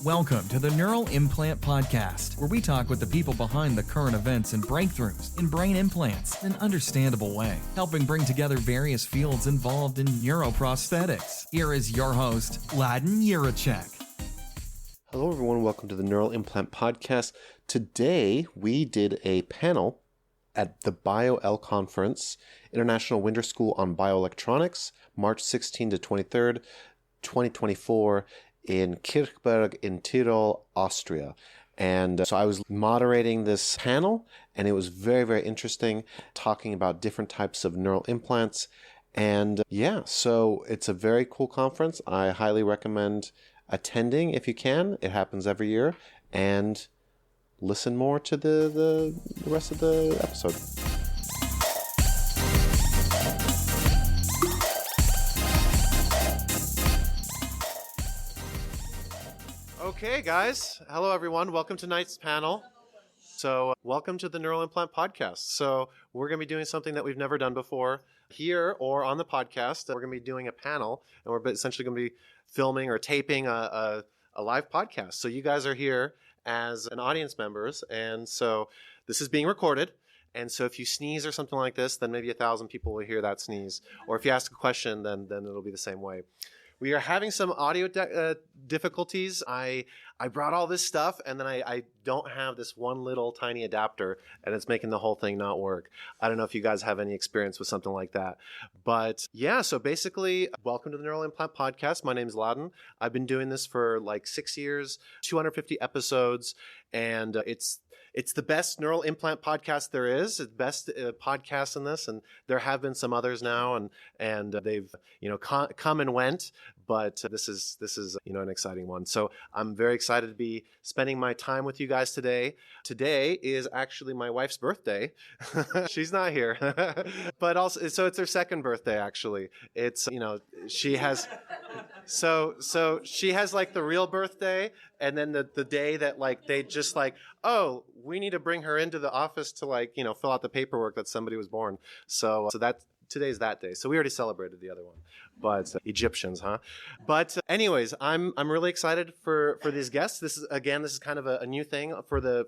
Welcome to the Neural Implant Podcast, where we talk with the people behind the current events and breakthroughs in brain implants in an understandable way, helping bring together various fields involved in neuroprosthetics. Here is your host, Ladan. Hello everyone, welcome to the Neural Implant Podcast. Today we did a panel at the Bioel Conference, International Winter School on Bioelectronics, March 16 to 23rd, 2024 in Kirchberg in Tyrol, Austria. And so I was moderating this panel, and it was very, very interesting, talking about different types of neural implants. And so it's a very cool conference. I highly recommend attending if you can. It happens every year. And listen more to the rest of the episode. Okay, guys. Hello, everyone. Welcome to tonight's panel. So welcome to the Neural Implant Podcast. So we're going to be doing something that we've never done before here or on the podcast. We're going to be doing a panel, and we're essentially going to be filming or taping a live podcast. So you guys are here as an audience members, and so this is being recorded. And so if you sneeze or something like this, then maybe 1,000 people will hear that sneeze. Or if you ask a question, then it'll be the same way. We are having some audio difficulties. I brought all this stuff, and then I don't have this one little tiny adapter, and it's making the whole thing not work. I don't know if you guys have any experience with something like that. But yeah, so basically, welcome to the Neural Implant Podcast. My name is Ladan. I've been doing this for like 6 years, 250 episodes, and it's the best neural implant podcast there is. It's the best podcast in this, and there have been some others now, and they've come and went. But this is an exciting one. So I'm very excited to be spending my time with you guys today. Today is actually my wife's birthday. She's not here, but also so it's her second birthday actually. It's she has. So she has like the real birthday, and then the day that like they just like, oh, we need to bring her into the office to fill out the paperwork that somebody was born. So that today's that day. So we already celebrated the other one, but Egyptians, huh? But anyways, I'm really excited for these guests. This is kind of a new thing for the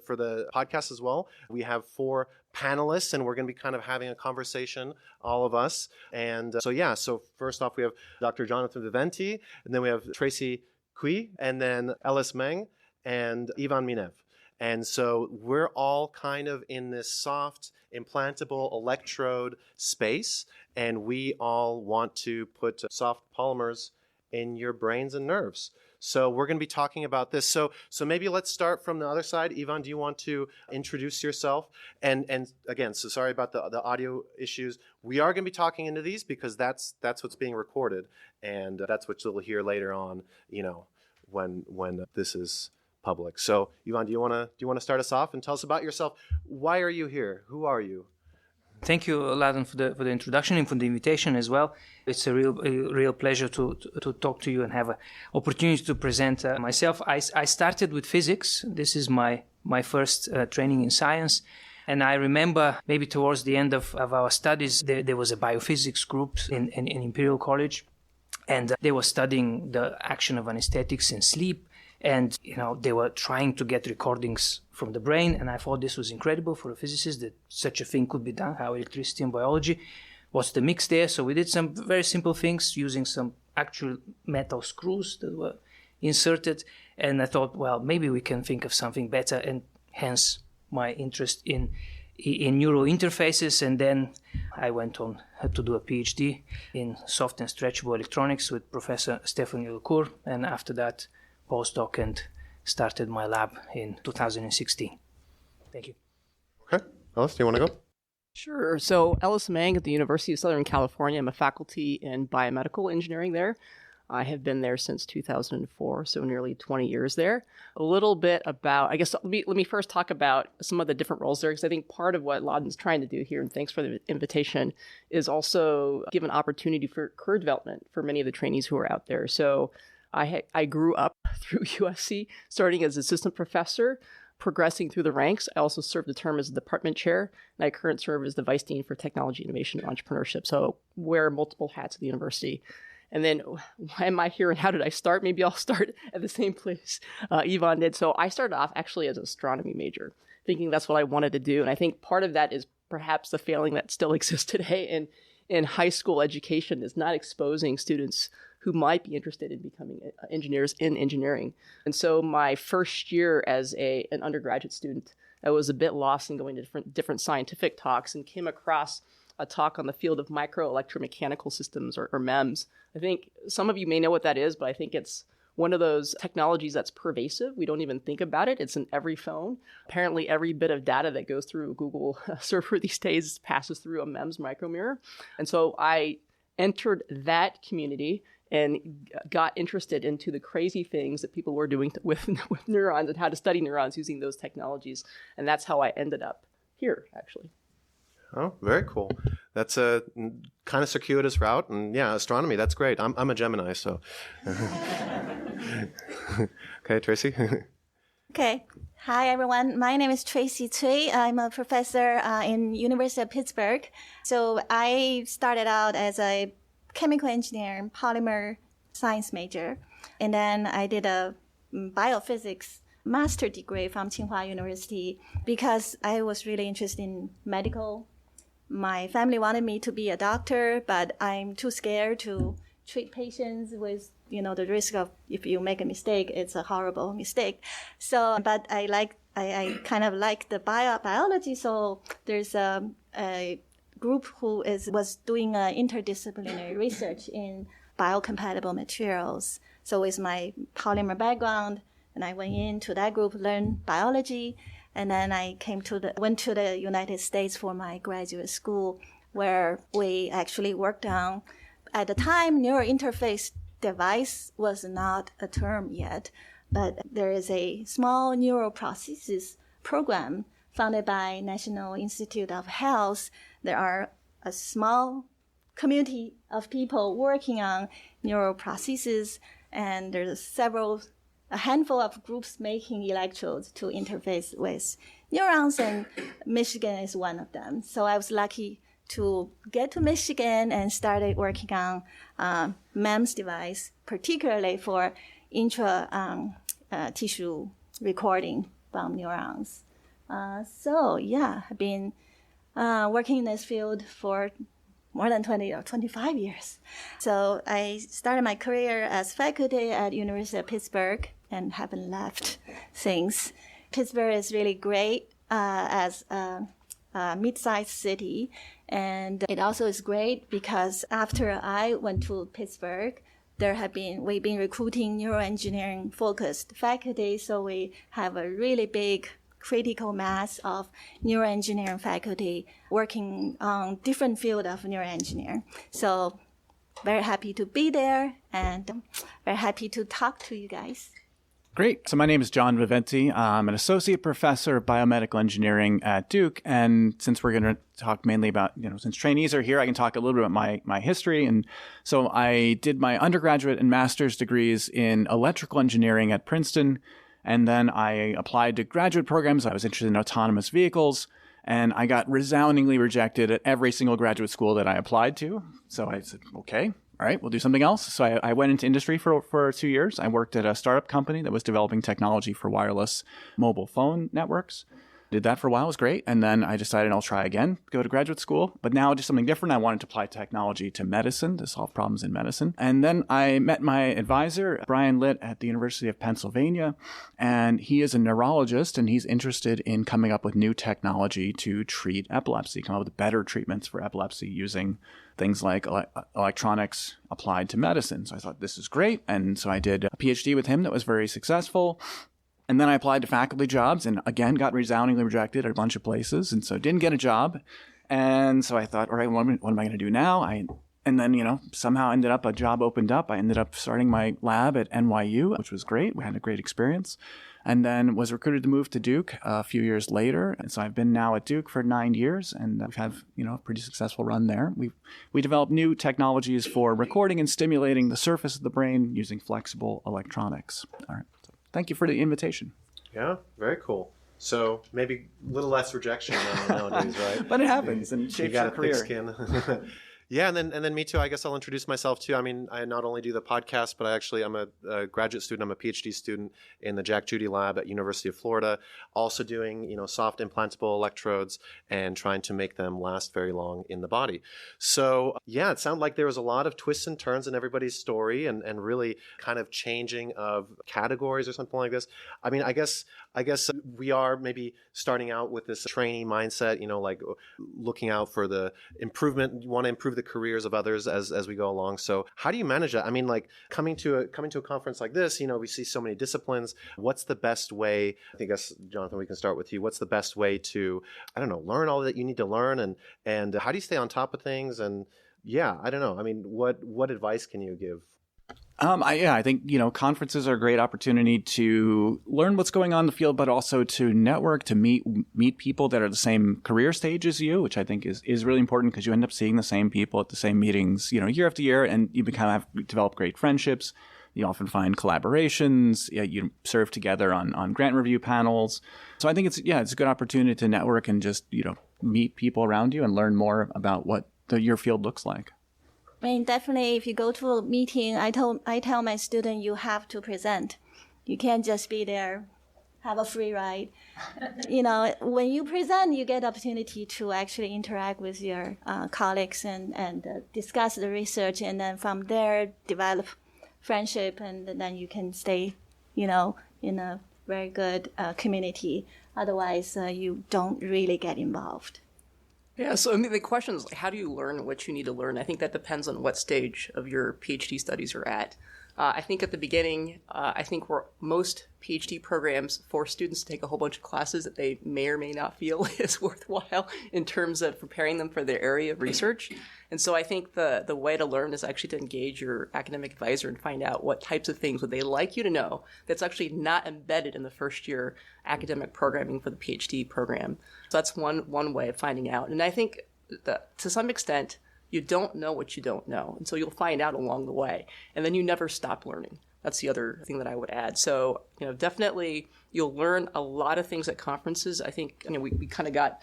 podcast as well. We have 4 panelists, and we're going to be kind of having a conversation, all of us. And so first off, we have Dr. Jonathan Viventi, and then we have Tracy Cui, and then Ellis Meng, and Ivan Minev. And so we're all kind of in this soft, implantable electrode space, and we all want to put soft polymers in your brains and nerves. So we're going to be talking about this. So maybe let's start from the other side. Ivan, do you want to introduce yourself? And again, so sorry about the audio issues. We are going to be talking into these because that's what's being recorded, and that's what you'll hear later on, when this is public. So Ivan, do you want to start us off and tell us about yourself? Why are you here? Who are you? Thank you, Ladan, for the introduction and for the invitation as well. It's a real pleasure to talk to you and have an opportunity to present myself. I started with physics. This is my first training in science. And I remember maybe towards the end of our studies, there was a biophysics group in Imperial College. And they were studying the action of anesthetics in sleep. And, they were trying to get recordings from the brain. And I thought this was incredible for a physicist that such a thing could be done, how electricity and biology. What's the mix there? So we did some very simple things using some actual metal screws that were inserted. And I thought, well, maybe we can think of something better. And hence my interest in neural interfaces. And then I went on to do a PhD in soft and stretchable electronics with Professor Stephanie Lecour. And after that, postdoc, and started my lab in 2016. Thank you. Okay. Ellis, do you want to go? Sure. So Ellis Meng at the University of Southern California. I'm a faculty in biomedical engineering there. I have been there since 2004, so nearly 20 years there. A little bit about, I guess, let me first talk about some of the different roles there, because I think part of what Ladan's trying to do here, and thanks for the invitation, is also give an opportunity for career development for many of the trainees who are out there. So I grew up through USC, starting as assistant professor, progressing through the ranks. I also served the term as a department chair, and I currently serve as the vice dean for technology, innovation, and entrepreneurship. So wear multiple hats at the university. And then why am I here and how did I start? Maybe I'll start at the same place Ivan did. So I started off actually as an astronomy major, thinking that's what I wanted to do. And I think part of that is perhaps the failing that still exists today in high school education is not exposing students who might be interested in becoming engineers in engineering. And so my first year as an undergraduate student, I was a bit lost in going to different scientific talks and came across a talk on the field of microelectromechanical systems or MEMS. I think some of you may know what that is, but I think it's one of those technologies that's pervasive. We don't even think about it. It's in every phone. Apparently, every bit of data that goes through a Google server these days passes through a MEMS micromirror. And so I entered that community and got interested into the crazy things that people were doing with neurons and how to study neurons using those technologies. And that's how I ended up here, actually. Oh, very cool. That's a kind of circuitous route. And yeah, astronomy, that's great. I'm a Gemini, so. Okay, Tracy. Okay. Hi, everyone. My name is Tracy Cui. I'm a professor in University of Pittsburgh. So I started out as a chemical engineer, polymer science major. And then I did a biophysics master degree from Tsinghua University because I was really interested in medical. My family wanted me to be a doctor, but I'm too scared to treat patients with, the risk of if you make a mistake, it's a horrible mistake. So, but I kind of like the biology. So there's a group who was doing interdisciplinary research in biocompatible materials. So with my polymer background, and I went into that group, learned biology, and then I went to the United States for my graduate school, where we actually worked on, at the time, neural interface device was not a term yet, but there is a small neural prosthesis program funded by National Institute of Health. There are a small community of people working on neural prosthesis, and there's a handful of groups making electrodes to interface with neurons, and Michigan is one of them. So I was lucky to get to Michigan and started working on MEMS device, particularly for tissue recording from neurons. I've been working in this field for more than 20 or 25 years. So I started my career as faculty at University of Pittsburgh and haven't left since. Pittsburgh is really great as a mid-sized city. And it also is great because after I went to Pittsburgh, we've been recruiting neuroengineering focused faculty. So we have a really big critical mass of neuroengineering faculty working on different fields of neuroengineering. So very happy to be there and very happy to talk to you guys. Great. So my name is John Viventi. I'm an associate professor of biomedical engineering at Duke. And since we're going to talk mainly about, since trainees are here, I can talk a little bit about my history. And so I did my undergraduate and master's degrees in electrical engineering at Princeton. And then I applied to graduate programs. I was interested in autonomous vehicles. And I got resoundingly rejected at every single graduate school that I applied to. So I said, okay. All right, we'll do something else. So I went into industry for 2 years. I worked at a startup company that was developing technology for wireless mobile phone networks. Did that for a while. It was great. And then I decided I'll try again, go to graduate school. But now just something different. I wanted to apply technology to medicine, to solve problems in medicine. And then I met my advisor, Brian Litt, at the University of Pennsylvania. And he is a neurologist, and he's interested in coming up with new technology to treat epilepsy, come up with better treatments for epilepsy using things like electronics applied to medicine. So I thought, this is great. And so I did a PhD with him that was very successful. And then I applied to faculty jobs and again got resoundingly rejected at a bunch of places. And so didn't get a job. And so I thought, all right, what am I going to do now? And then, somehow a job opened up. I ended up starting my lab at NYU, which was great. We had a great experience. And then was recruited to move to Duke a few years later. And so I've been now at Duke for 9 years, and we've had, a pretty successful run there. We developed new technologies for recording and stimulating the surface of the brain using flexible electronics. All right. So thank you for the invitation. Yeah, very cool. So maybe a little less rejection nowadays, right? But it happens and shapes your career. You got a thick skin. Yeah, and then me too. I guess I'll introduce myself too. I mean, I not only do the podcast, but I'm a graduate student. I'm a PhD student in the Jack Judy lab at University of Florida, also doing soft implantable electrodes and trying to make them last very long in the body. So yeah, it sounded like there was a lot of twists and turns in everybody's story, and really kind of changing of categories or something like this. I mean, I guess we are maybe starting out with this trainee mindset, like looking out for the improvement. You want to improve the careers of others as we go along. So how do you manage that? I mean, like coming to a conference like this, we see so many disciplines. What's the best way? I guess, Jonathan, we can start with you. What's the best way to, I don't know, learn all that you need to learn, and how do you stay on top of things? And yeah, I don't know. I mean, what advice can you give? I think, conferences are a great opportunity to learn what's going on in the field, but also to network, to meet people that are the same career stage as you, which I think is really important because you end up seeing the same people at the same meetings, year after year, and you have develop great friendships. You often find collaborations. You serve together on grant review panels. So I think it's a good opportunity to network and just, meet people around you and learn more about what your field looks like. I mean, definitely, if you go to a meeting, I tell my student you have to present. You can't just be there, have a free ride. When you present, you get the opportunity to actually interact with your colleagues and discuss the research, and then from there develop friendship, and then you can stay, in a very good community. Otherwise, you don't really get involved. Yeah, so I mean, the question is, how do you learn what you need to learn? I think that depends on what stage of your PhD studies you're at. I think at the beginning, most PhD programs force students to take a whole bunch of classes that they may or may not feel is worthwhile in terms of preparing them for their area of research. And so I think the way to learn is actually to engage your academic advisor and find out what types of things would they like you to know that's actually not embedded in the first year academic programming for the PhD program. So that's one way of finding out. And I think that to some extent, you don't know what you don't know. And so you'll find out along the way. And then you never stop learning. That's the other thing that I would add. So, definitely you'll learn a lot of things at conferences. I think, we kind of got,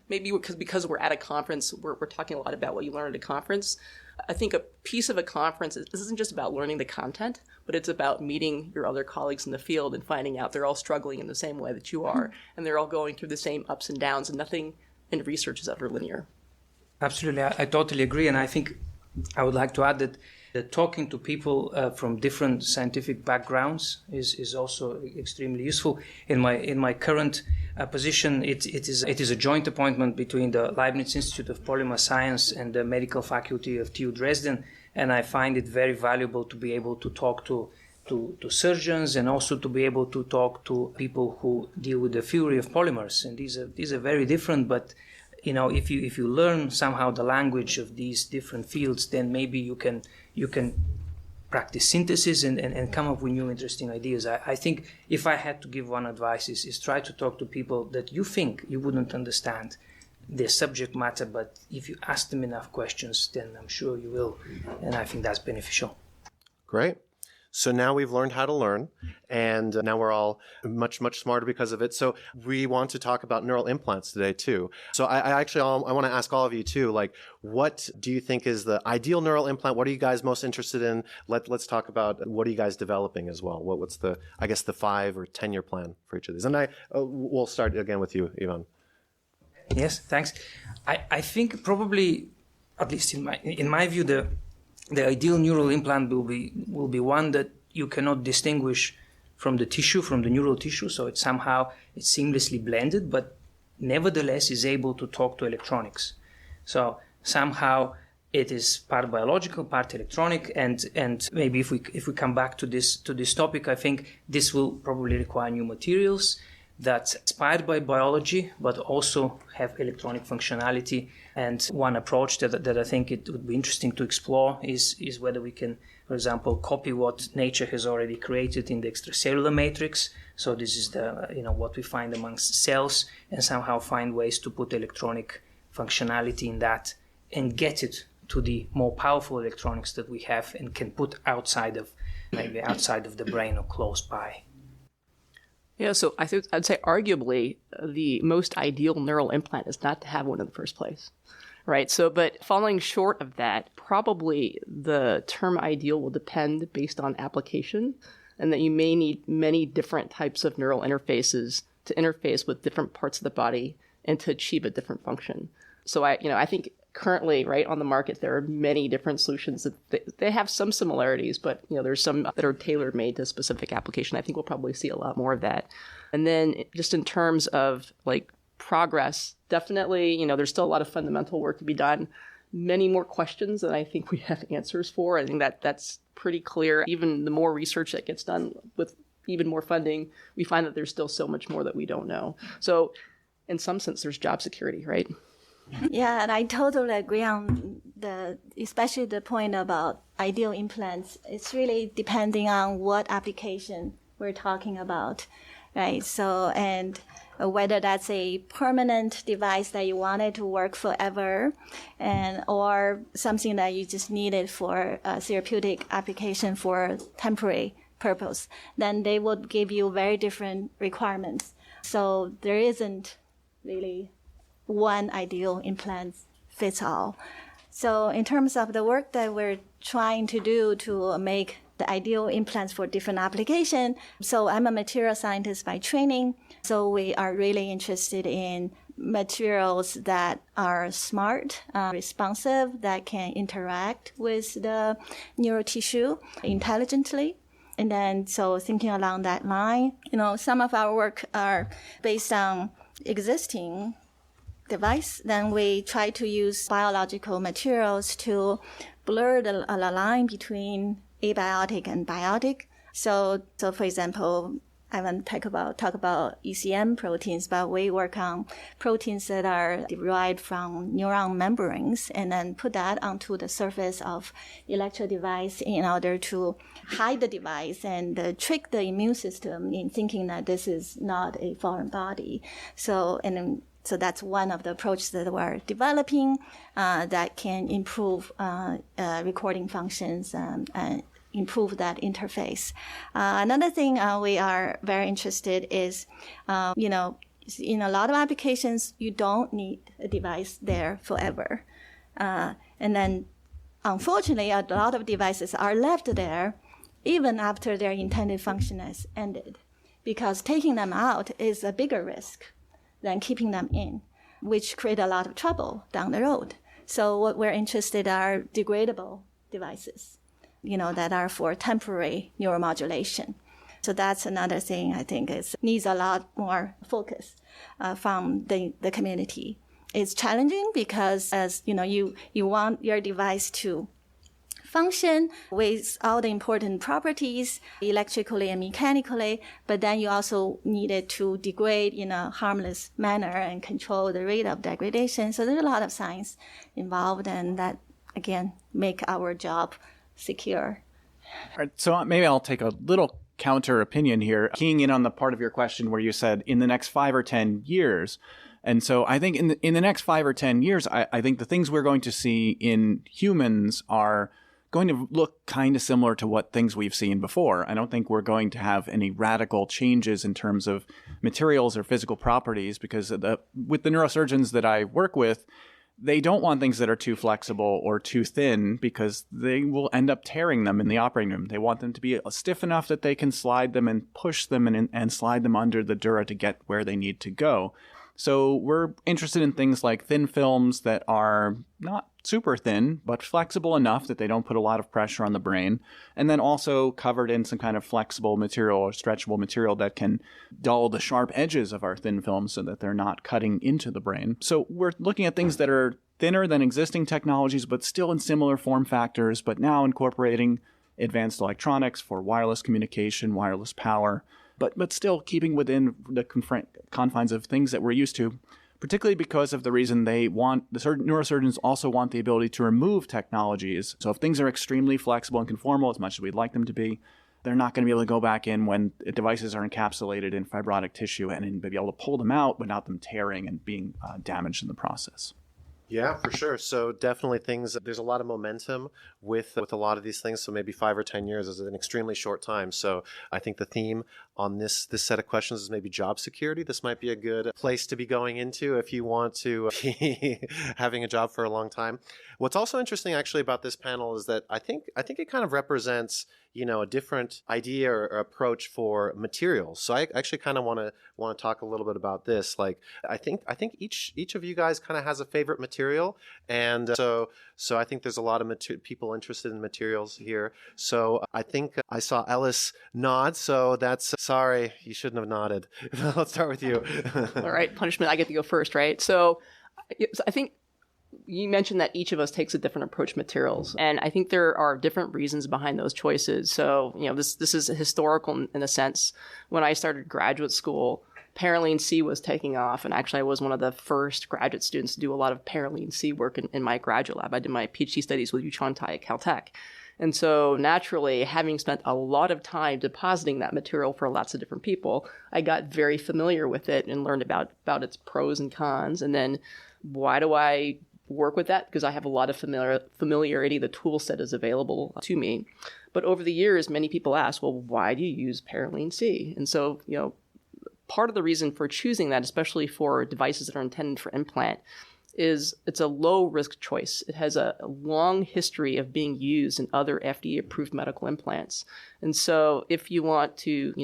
maybe because we're at a conference, we're talking a lot about what you learn at a conference. I think a piece of a conference, this isn't just about learning the content, but it's about meeting your other colleagues in the field and finding out they're all struggling in the same way that you are. And they're all going through the same ups and downs, and nothing in research is ever linear. Absolutely, I totally agree, and I think I would like to add that talking to people from different scientific backgrounds is also extremely useful. In my current position, it is a joint appointment between the Leibniz Institute of Polymer Science and the Medical Faculty of TU Dresden, and I find it very valuable to be able to talk to surgeons and also to be able to talk to people who deal with the theory of polymers, and these are very different, but if you learn somehow the language of these different fields, then maybe you can practice synthesis and come up with new interesting ideas. I think if I had to give one advice is try to talk to people that you think you wouldn't understand their subject matter, but if you ask them enough questions, then I'm sure you will, and I think that's beneficial. Great. So now we've learned how to learn, and now we're all much, much smarter because of it. So we want to talk about neural implants today, too. So I want to ask all of you, too, like, what do you think is the ideal neural implant? What are you guys most interested in? Let's talk about what are you guys developing as well? What's the 5 or 10-year plan for each of these? And we'll start again with you, Ivan. Yes, thanks. I think probably, at least in my view, the ideal neural implant will be one that you cannot distinguish from the neural tissue, so it's seamlessly blended, but nevertheless is able to talk to electronics. So somehow it is part biological, part electronic, and maybe if we come back to this topic, I think this will probably require new materials that's inspired by biology, but also have electronic functionality. And one approach that I think it would be interesting to explore is whether we can, for example, copy what nature has already created in the extracellular matrix. So this is what we find amongst cells, and somehow find ways to put electronic functionality in that and get it to the more powerful electronics that we have and can put outside of the brain or close by. Yeah, so I'd say arguably the most ideal neural implant is not to have one in the first place. right? So, but falling short of that, probably the term ideal will depend based on application, and that you may need many different types of neural interfaces to interface with different parts of the body and to achieve a different function. So I think currently, right, on the market, there are many different solutions that they have some similarities, but there's some that are tailor-made to a specific application. I think we'll probably see a lot more of that. And then just in terms of like progress, definitely, there's still a lot of fundamental work to be done. Many more questions than I think we have answers for. I think that's pretty clear. Even the more research that gets done with even more funding, we find that there's still so much more that we don't know. So in some sense, there's job security, right? Yeah, and I totally agree on especially the point about ideal implants. It's really depending on what application we're talking about, right? So, and whether that's a permanent device that you wanted to work forever, or something that you just needed for a therapeutic application for temporary purpose, then they would give you very different requirements. So there isn't really one ideal implant fits all. So in terms of the work that we're trying to do to make the ideal implants for different application, so I'm a material scientist by training, so we are really interested in materials that are smart, responsive, that can interact with the neural tissue intelligently. And then, so thinking along that line, some of our work are based on existing device. Then we try to use biological materials to blur the line between abiotic and biotic. So for example, I want to talk about ECM proteins, but we work on proteins that are derived from neuron membranes and then put that onto the surface of electrode device in order to hide the device and trick the immune system in thinking that this is not a foreign body. So that's one of the approaches that we're developing that can improve recording functions and improve that interface. Another thing we are very interested is, in a lot of applications, you don't need a device there forever. And then, unfortunately, a lot of devices are left there even after their intended function has ended, because taking them out is a bigger risk than keeping them in, which create a lot of trouble down the road. So what we're interested in are degradable devices, that are for temporary neuromodulation. So that's another thing I think needs a lot more focus from the community. It's challenging because as you want your device to function with all the important properties electrically and mechanically, but then you also need it to degrade in a harmless manner and control the rate of degradation. So there's a lot of science involved, and that, again, make our job secure. All right, so maybe I'll take a little counter opinion here, keying in on the part of your question where you said in the next 5 or 10 years. And so I think in the next 5 or 10 years, I think the things we're going to see in humans are going to look kind of similar to what things we've seen before. I don't think we're going to have any radical changes in terms of materials or physical properties, because with the neurosurgeons that I work with, they don't want things that are too flexible or too thin because they will end up tearing them in the operating room. They want them to be stiff enough that they can slide them and push them and slide them under the dura to get where they need to go. So we're interested in things like thin films that are not super thin, but flexible enough that they don't put a lot of pressure on the brain, and then also covered in some kind of flexible material or stretchable material that can dull the sharp edges of our thin films so that they're not cutting into the brain. So we're looking at things that are thinner than existing technologies, but still in similar form factors, but now incorporating advanced electronics for wireless communication, wireless power, but still keeping within the confines of things that we're used to, particularly because of the reason the neurosurgeons also want the ability to remove technologies. So if things are extremely flexible and conformal, as much as we'd like them to be, they're not going to be able to go back in when devices are encapsulated in fibrotic tissue and be able to pull them out without them tearing and being damaged in the process. Yeah, for sure. So definitely there's a lot of momentum with a lot of these things. So maybe 5 or 10 years is an extremely short time. So I think the theme on this set of questions is maybe job security. This might be a good place to be going into if you want to be having a job for a long time. What's also interesting actually about this panel is that I think it kind of represents, a different idea or approach for materials. So I actually kind of want to talk a little bit about this. Like I think each of you guys kind of has a favorite material, and so I think there's a lot of people interested in materials here. So I think I saw Ellis nod. So that's sorry, you shouldn't have nodded. Let's start with you. All right, punishment. I get to go first, right? So I think you mentioned that each of us takes a different approach to materials. And I think there are different reasons behind those choices. So, this is historical in a sense. When I started graduate school, parylene C was taking off. And actually, I was one of the first graduate students to do a lot of parylene C work in my graduate lab. I did my PhD studies with Yuchon Tai at Caltech. And so naturally, having spent a lot of time depositing that material for lots of different people, I got very familiar with it and learned about its pros and cons. And then why do I work with that? Because I have a lot of familiarity. The tool set is available to me. But over the years, many people ask, well, why do you use parylene C? And so, part of the reason for choosing that, especially for devices that are intended for implant, is it's a low risk choice. It has a long history of being used in other FDA approved medical implants. And so if you want to,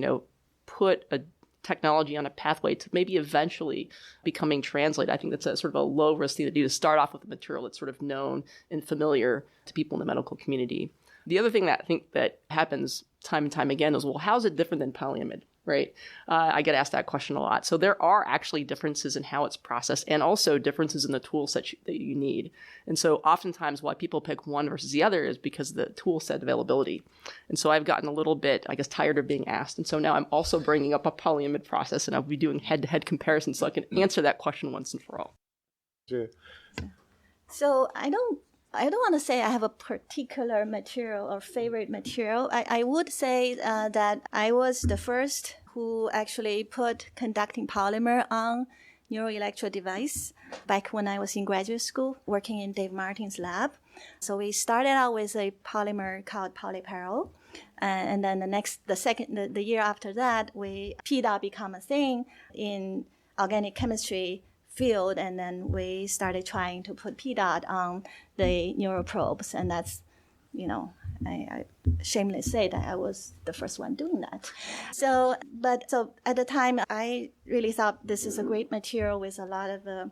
put a technology on a pathway to maybe eventually becoming translated, I think that's a sort of a low risk thing to do, to start off with a material that's sort of known and familiar to people in the medical community. The other thing that I think that happens time and time again is, well, how is it different than polyimide, right? I get asked that question a lot. So there are actually differences in how it's processed and also differences in the tool set that you need. And so oftentimes why people pick one versus the other is because of the tool set availability. And so I've gotten a little bit, tired of being asked. And so now I'm also bringing up a polyimide process, and I'll be doing head-to-head comparisons so I can answer that question once and for all. Sure. So I don't want to say I have a particular material or favorite material. I would say that I was the first who actually put conducting polymer on neuroelectrode device back when I was in graduate school working in Dave Martin's lab. So we started out with a polymer called polyperyl. And then the year after that, PEDOT became a thing in organic chemistry field, and then we started trying to put PEDOT on the neuroprobes, and that's, I shamelessly say that I was the first one doing that. So at the time, I really thought this is a great material with a lot of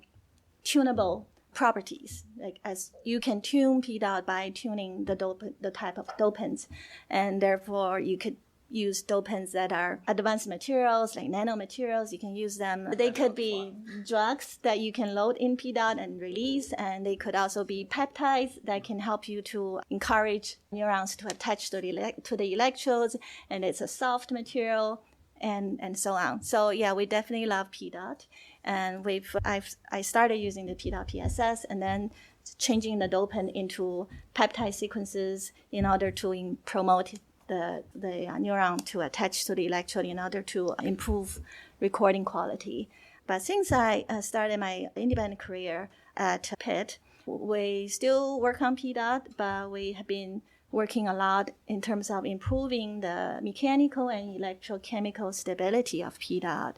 tunable properties. Like, as you can tune PEDOT by tuning the type of dopants, and therefore you could use dopants that are advanced materials, like nanomaterials. You can use them. They could be drugs that you can load in PEDOT and release, and they could also be peptides that can help you to encourage neurons to attach to the electrodes, and it's a soft material, and so on. So yeah, we definitely love PEDOT, and I started using the PEDOT PSS, and then changing the dopant into peptide sequences in order to promote the neuron to attach to the electrode in order to improve recording quality. But since I started my independent career at Pitt, we still work on PEDOT, but we have been working a lot in terms of improving the mechanical and electrochemical stability of PEDOT.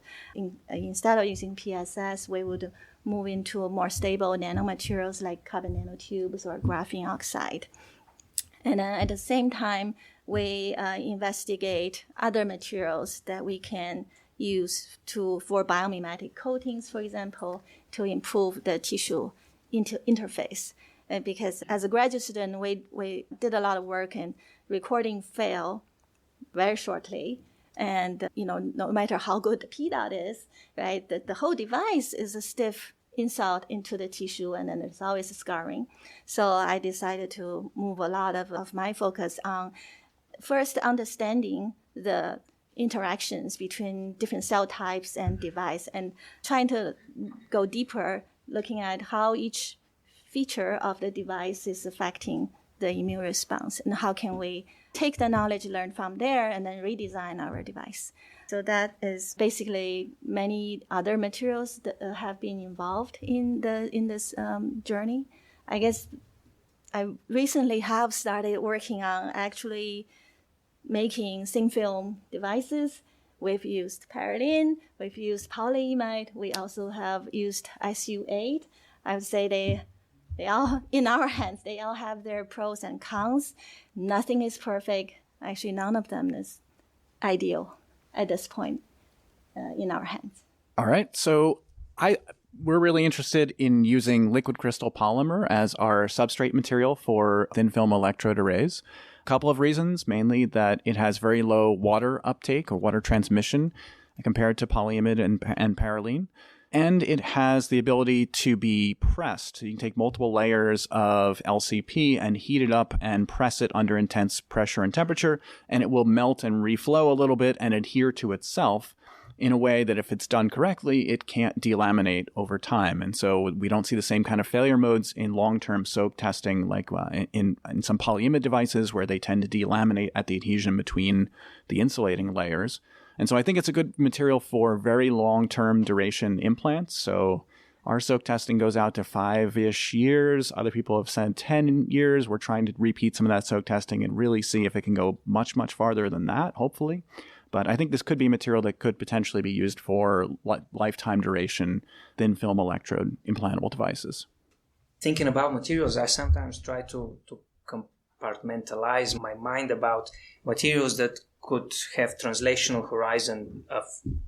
Instead of using PSS, we would move into more stable nanomaterials like carbon nanotubes or graphene oxide. And at the same time, we investigate other materials that we can use for biomimetic coatings, for example, to improve the tissue interface. Because as a graduate student, we did a lot of work in recording fail very shortly. And, no matter how good the PEDOT is, right, the whole device is a stiff insult into the tissue, and then there's always scarring. So I decided to move a lot of my focus on first understanding the interactions between different cell types and device, and trying to go deeper, looking at how each feature of the device is affecting the immune response, and how can we take the knowledge learned from there and then redesign our device. So that is basically many other materials that have been involved in this journey. I guess I recently have started working on actually making thin film devices. We've used parylene, we've used polyimide, we also have used SU8. I would say they all, in our hands, they all have their pros and cons. Nothing is perfect. Actually, none of them is ideal at this point in our hands. All right. So we're really interested in using liquid crystal polymer as our substrate material for thin film electrode arrays. A couple of reasons, mainly that it has very low water uptake or water transmission compared to polyimide and parylene. And it has the ability to be pressed. So you can take multiple layers of LCP and heat it up and press it under intense pressure and temperature, and it will melt and reflow a little bit and adhere to itself in a way that if it's done correctly, it can't delaminate over time. And so we don't see the same kind of failure modes in long-term soak testing like in some polyimide devices where they tend to delaminate at the adhesion between the insulating layers. And so I think it's a good material for very long-term duration implants. So our soak testing goes out to 5-ish years. Other people have said 10 years. We're trying to repeat some of that soak testing and really see if it can go much, much farther than that, hopefully. But I think this could be material that could potentially be used for lifetime duration thin film electrode implantable devices. Thinking about materials, I sometimes try to compartmentalize my mind about materials that could have translational horizon of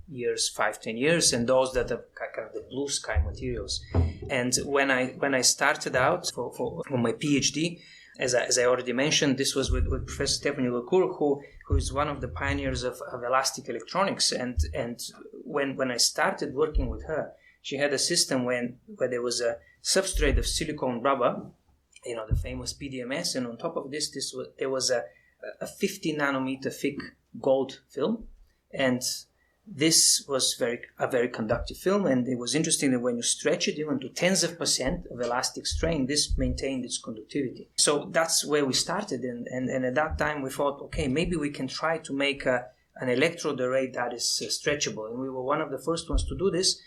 years, 5-10 years, and those that are kind of the blue sky materials. And when I started out for my PhD, as I already mentioned, this was with Professor Stephanie Lecour, who is one of the pioneers of elastic electronics. And when I started working with her, she had a system where there was a substrate of silicone rubber, the famous PDMS, and on top of this there was a 50 nanometer thick gold film, and this was a very conductive film. And it was interesting that when you stretch it even to tens of % of elastic strain, this maintained its conductivity. So that's where we started, and at that time we thought, okay, maybe we can try to make an electrode array that is stretchable, and we were one of the first ones to do this.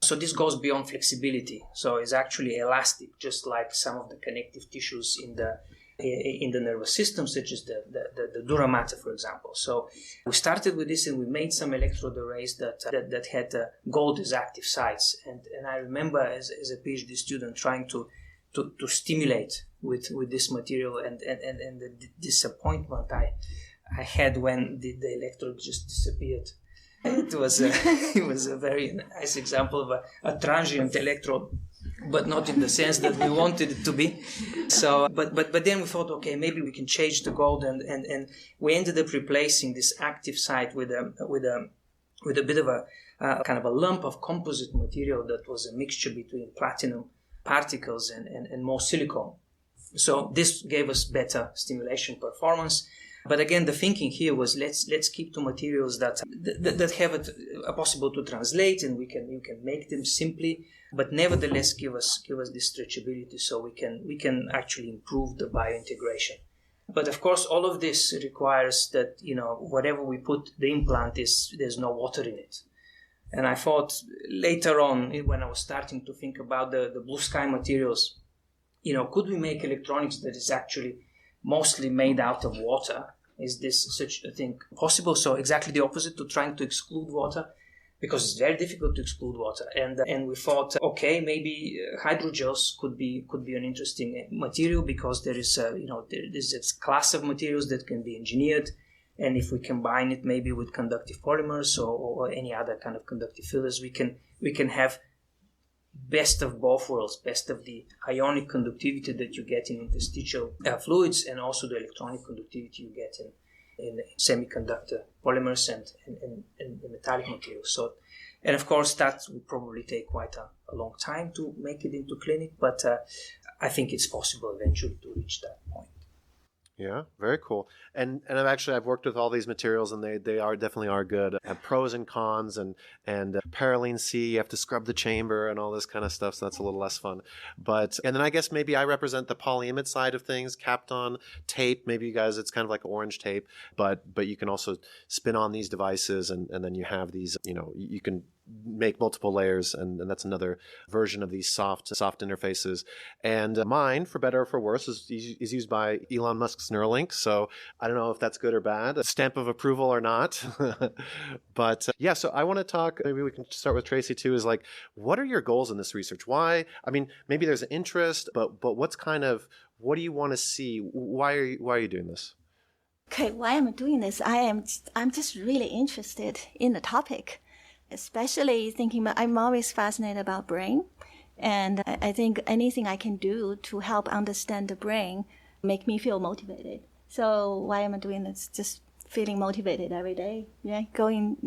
So this goes beyond flexibility, so it's actually elastic, just like some of the connective tissues in the nervous system, such as the dura mater, for example. So we started with this, and we made some electrode arrays that had gold as active sites. And I remember as a PhD student trying to stimulate with this material, and the disappointment I had when the electrode just disappeared. It was a very nice example of a transient electrode, but not in the sense that we wanted it to be. So, but then we thought, okay, maybe we can change the gold, and we ended up replacing this active site with a bit of a kind of a lump of composite material that was a mixture between platinum particles and more silicone. So this gave us better stimulation performance. But again, the thinking here was let's keep to materials that have a possible to translate, and you can make them simply, but nevertheless give us this stretchability, so we can actually improve the biointegration. But of course, all of this requires that whatever we put the implant there's no water in it. And I thought later on, when I was starting to think about the blue sky materials, could we make electronics that is actually mostly made out of water? Is this such a thing possible? So exactly the opposite to trying to exclude water, because it's very difficult to exclude water. And we thought, okay, maybe hydrogels could be an interesting material, because there's this class of materials that can be engineered, and if we combine it maybe with conductive polymers or any other kind of conductive fillers, we can have best of both worlds, best of the ionic conductivity that you get in interstitial fluids, and also the electronic conductivity you get in semiconductor polymers and metallic materials. So, and of course that will probably take quite a long time to make it into clinic, but I think it's possible eventually to reach that point. Yeah, very cool. And I've worked with all these materials, and they definitely are good. Have pros and cons, and parylene C, you have to scrub the chamber and all this kind of stuff, so that's a little less fun. And then I guess maybe I represent the polyimide side of things, Kapton tape. Maybe you guys, it's kind of like orange tape, but you can also spin on these devices, and then you have these, you can make multiple layers, and that's another version of these soft interfaces. And mine, for better or for worse, is used by Elon Musk's Neuralink. So I don't know if that's good or bad, a stamp of approval or not. But yeah, so I want to talk, maybe we can start with Tracy too, is like, what are your goals in this research? Why? I mean, maybe there's an interest, but what do you want to see? Why are you doing this? Okay, why am I doing this? I'm just really interested in the topic. Especially thinking about, I'm always fascinated about brain. And I think anything I can do to help understand the brain make me feel motivated. So why am I doing this? Just feeling motivated every day. Yeah, going,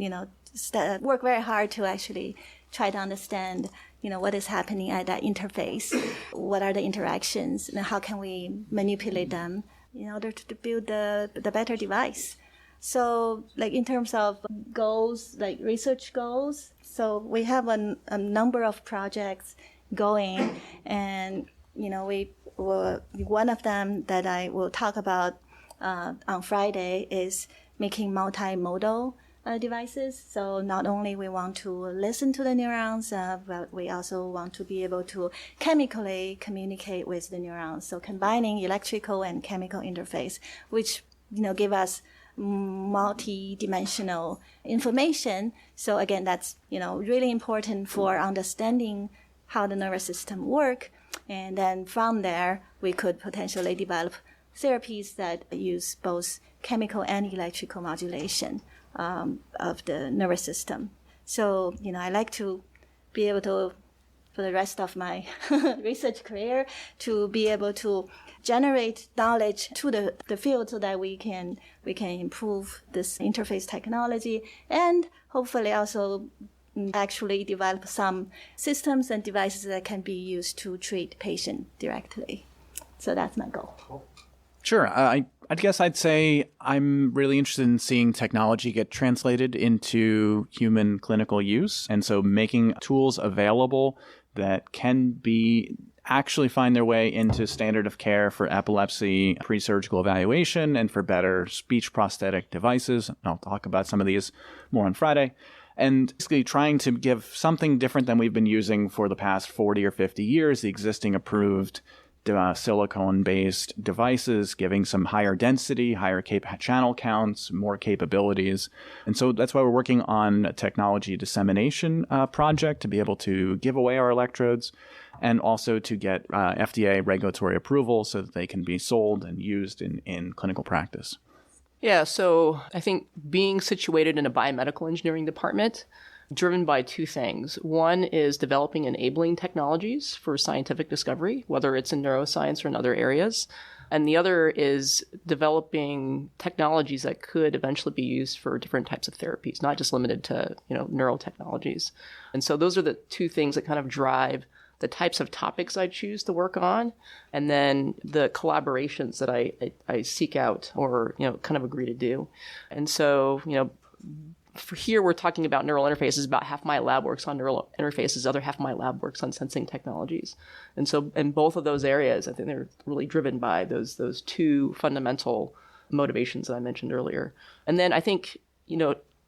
work very hard to actually try to understand, what is happening at that interface. What are the interactions, and how can we manipulate them in order to build the better device. So, like in terms of goals, like research goals, so we have a number of projects going, and one of them that I will talk about on Friday is making multimodal devices. So not only we want to listen to the neurons, but we also want to be able to chemically communicate with the neurons. So combining electrical and chemical interface, which give us multi-dimensional information. So again, that's really important for understanding how the nervous system work. And then from there, we could potentially develop therapies that use both chemical and electrical modulation of the nervous system. So I like to be able to, for the rest of my research career, to be able to generate knowledge to the field so that we can improve this interface technology, and hopefully also actually develop some systems and devices that can be used to treat patient directly. So that's my goal. Sure. I guess I'd say I'm really interested in seeing technology get translated into human clinical use. And so making tools available that can actually find their way into standard of care for epilepsy, pre-surgical evaluation, and for better speech prosthetic devices. And I'll talk about some of these more on Friday. And basically trying to give something different than we've been using for the past 40 or 50 years, the existing approved silicone-based devices, giving some higher density, higher channel counts, more capabilities. And so that's why we're working on a technology dissemination project to be able to give away our electrodes, and also to get FDA regulatory approval so that they can be sold and used in clinical practice. Yeah, so I think being situated in a biomedical engineering department, driven by two things. One is developing enabling technologies for scientific discovery, whether it's in neuroscience or in other areas. And the other is developing technologies that could eventually be used for different types of therapies, not just limited to, neural technologies. And so those are the two things that kind of drive the types of topics I choose to work on, and then the collaborations that I seek out or, kind of agree to do. And so, for here, we're talking about neural interfaces. About half my lab works on neural interfaces. The other half of my lab works on sensing technologies. And so in both of those areas, I think they're really driven by those two fundamental motivations that I mentioned earlier. And then I think,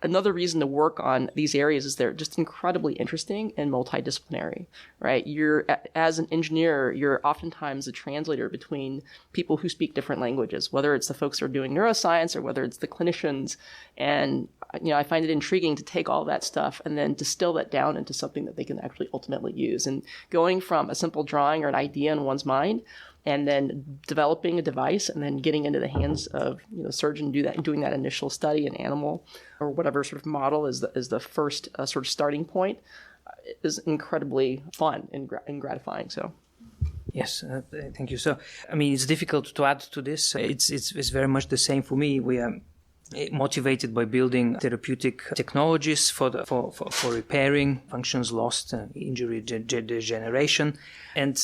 another reason to work on these areas is they're just incredibly interesting and multidisciplinary, right? As an engineer, you're oftentimes a translator between people who speak different languages, whether it's the folks who are doing neuroscience or whether it's the clinicians. And, I find it intriguing to take all that stuff and then distill that down into something that they can actually ultimately use. And going from a simple drawing or an idea in one's mind and then developing a device and then getting into the hands of a surgeon, doing that initial study in animal or whatever sort of model is the first sort of starting point is incredibly fun and gratifying. So. Yes, thank you. So, it's difficult to add to this. It's very much the same for me. We are motivated by building therapeutic technologies for repairing functions lost, injury, degeneration, and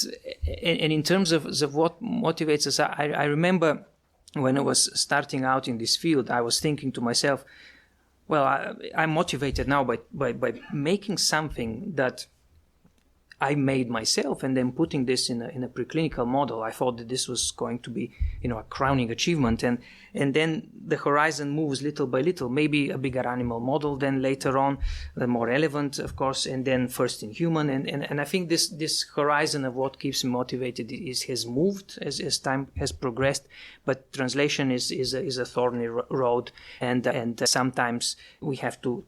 in terms of what motivates us, I remember when I was starting out in this field, I was thinking to myself, well, I'm motivated now by making something that I made myself and then putting this in a preclinical model. I thought that this was going to be, a crowning achievement. And then the horizon moves little by little, maybe a bigger animal model, then later on, the more relevant, of course, and then first in human. And I think this horizon of what keeps me motivated has moved as time has progressed. But translation is a thorny road. And sometimes we have to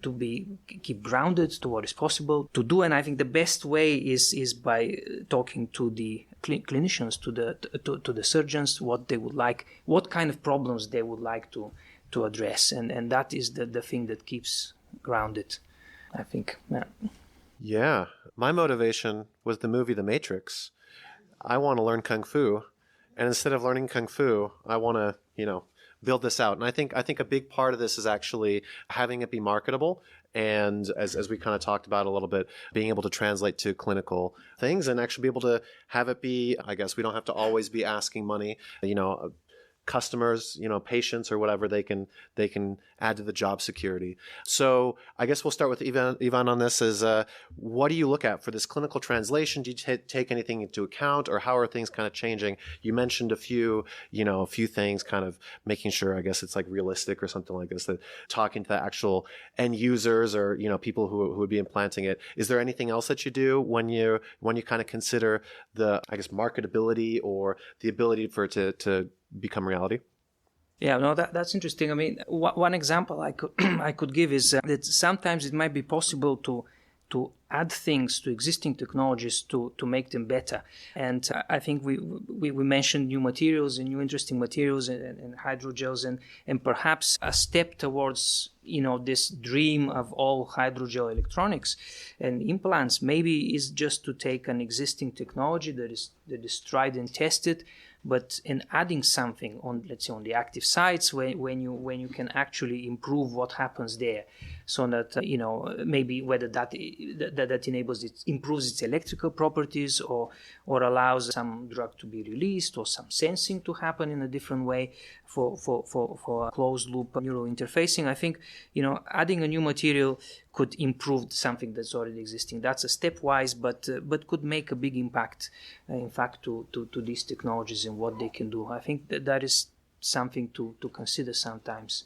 keep grounded to what is possible to do. And I think the best way is by talking to the clinicians, to the surgeons, what they would like, what kind of problems they would like to address, and that is the thing that keeps grounded, I think. Yeah, my motivation was the movie The Matrix. I want to learn kung fu, and instead of learning kung fu, I want to build this out. And I think a big part of this is actually having it be marketable. And as we kind of talked about a little bit, being able to translate to clinical things and actually be able to have it be, I guess we don't have to always be asking money, customers, patients or whatever, they can add to the job security. So I guess we'll start with Ivan on this is, what do you look at for this clinical translation? Do you take anything into account, or how are things kind of changing? You mentioned a few things, kind of making sure, I guess it's like realistic or something like this, that talking to the actual end users or, people who would be implanting it. Is there anything else that you do when you kind of consider the, I guess, marketability or the ability for it to become reality? Yeah, no, that's interesting. I mean, one example I could give is that sometimes it might be possible to add things to existing technologies to make them better. And I think we mentioned new materials and new interesting materials and hydrogels and perhaps a step towards this dream of all hydrogel electronics and implants maybe is just to take an existing technology that is tried and tested, but in adding something on, let's say, on the active sites when you can actually improve what happens there, so that maybe whether that improves its electrical properties or allows some drug to be released or some sensing to happen in a different way for closed loop neural interfacing. I think adding a new material could improve something that's already existing. That's a stepwise, but could make a big impact, in fact, to these technologies and what they can do. I think that is something to consider sometimes,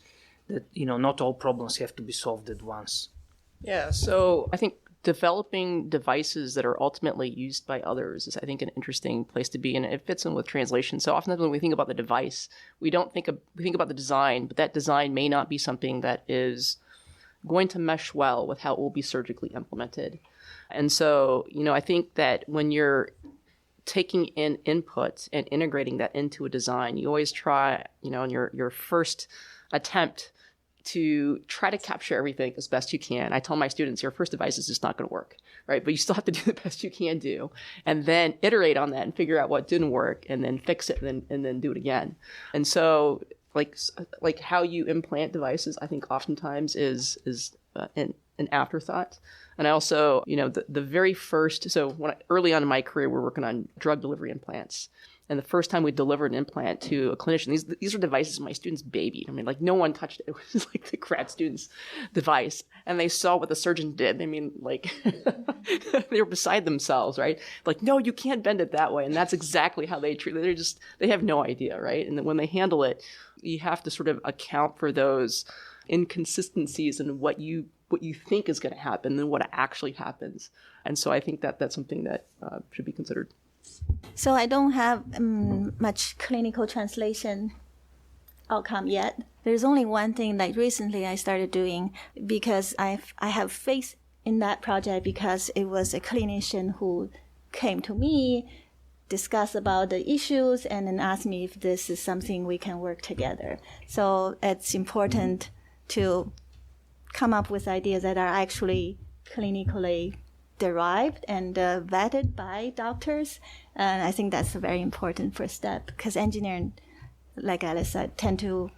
that not all problems have to be solved at once. Yeah, so I think developing devices that are ultimately used by others is, I think, an interesting place to be, and it fits in with translation. So often when we think about the device, we think about the design, but that design may not be something that is going to mesh well with how it will be surgically implemented. And so, I think that when you're taking in input and integrating that into a design, you always try, in your first attempt to try to capture everything as best you can. I tell my students, your first device is just not going to work, right? But you still have to do the best you can do, and then iterate on that and figure out what didn't work, and then fix it, and then do it again. And so, like how you implant devices, I think oftentimes is an afterthought. And I also, the very first, so early on in my career, we're working on drug delivery implants. And the first time we delivered an implant to a clinician, these are devices my students babied. I mean, no one touched it. It was like the grad student's device. And they saw what the surgeon did. I mean, they were beside themselves, right? No, you can't bend it that way. And that's exactly how they treat it. They have no idea, right? And then when they handle it, you have to sort of account for those inconsistencies in what you think is going to happen and what actually happens. And so I think that that's something that should be considered. So I don't have much clinical translation outcome yet. There's only one thing recently I started doing, because I have faith in that project, because it was a clinician who came to me, discussed about the issues, and then asked me if this is something we can work together. So it's important to come up with ideas that are actually clinically derived and vetted by doctors. And I think that's a very important first step, because engineering, like Alice said, tend to,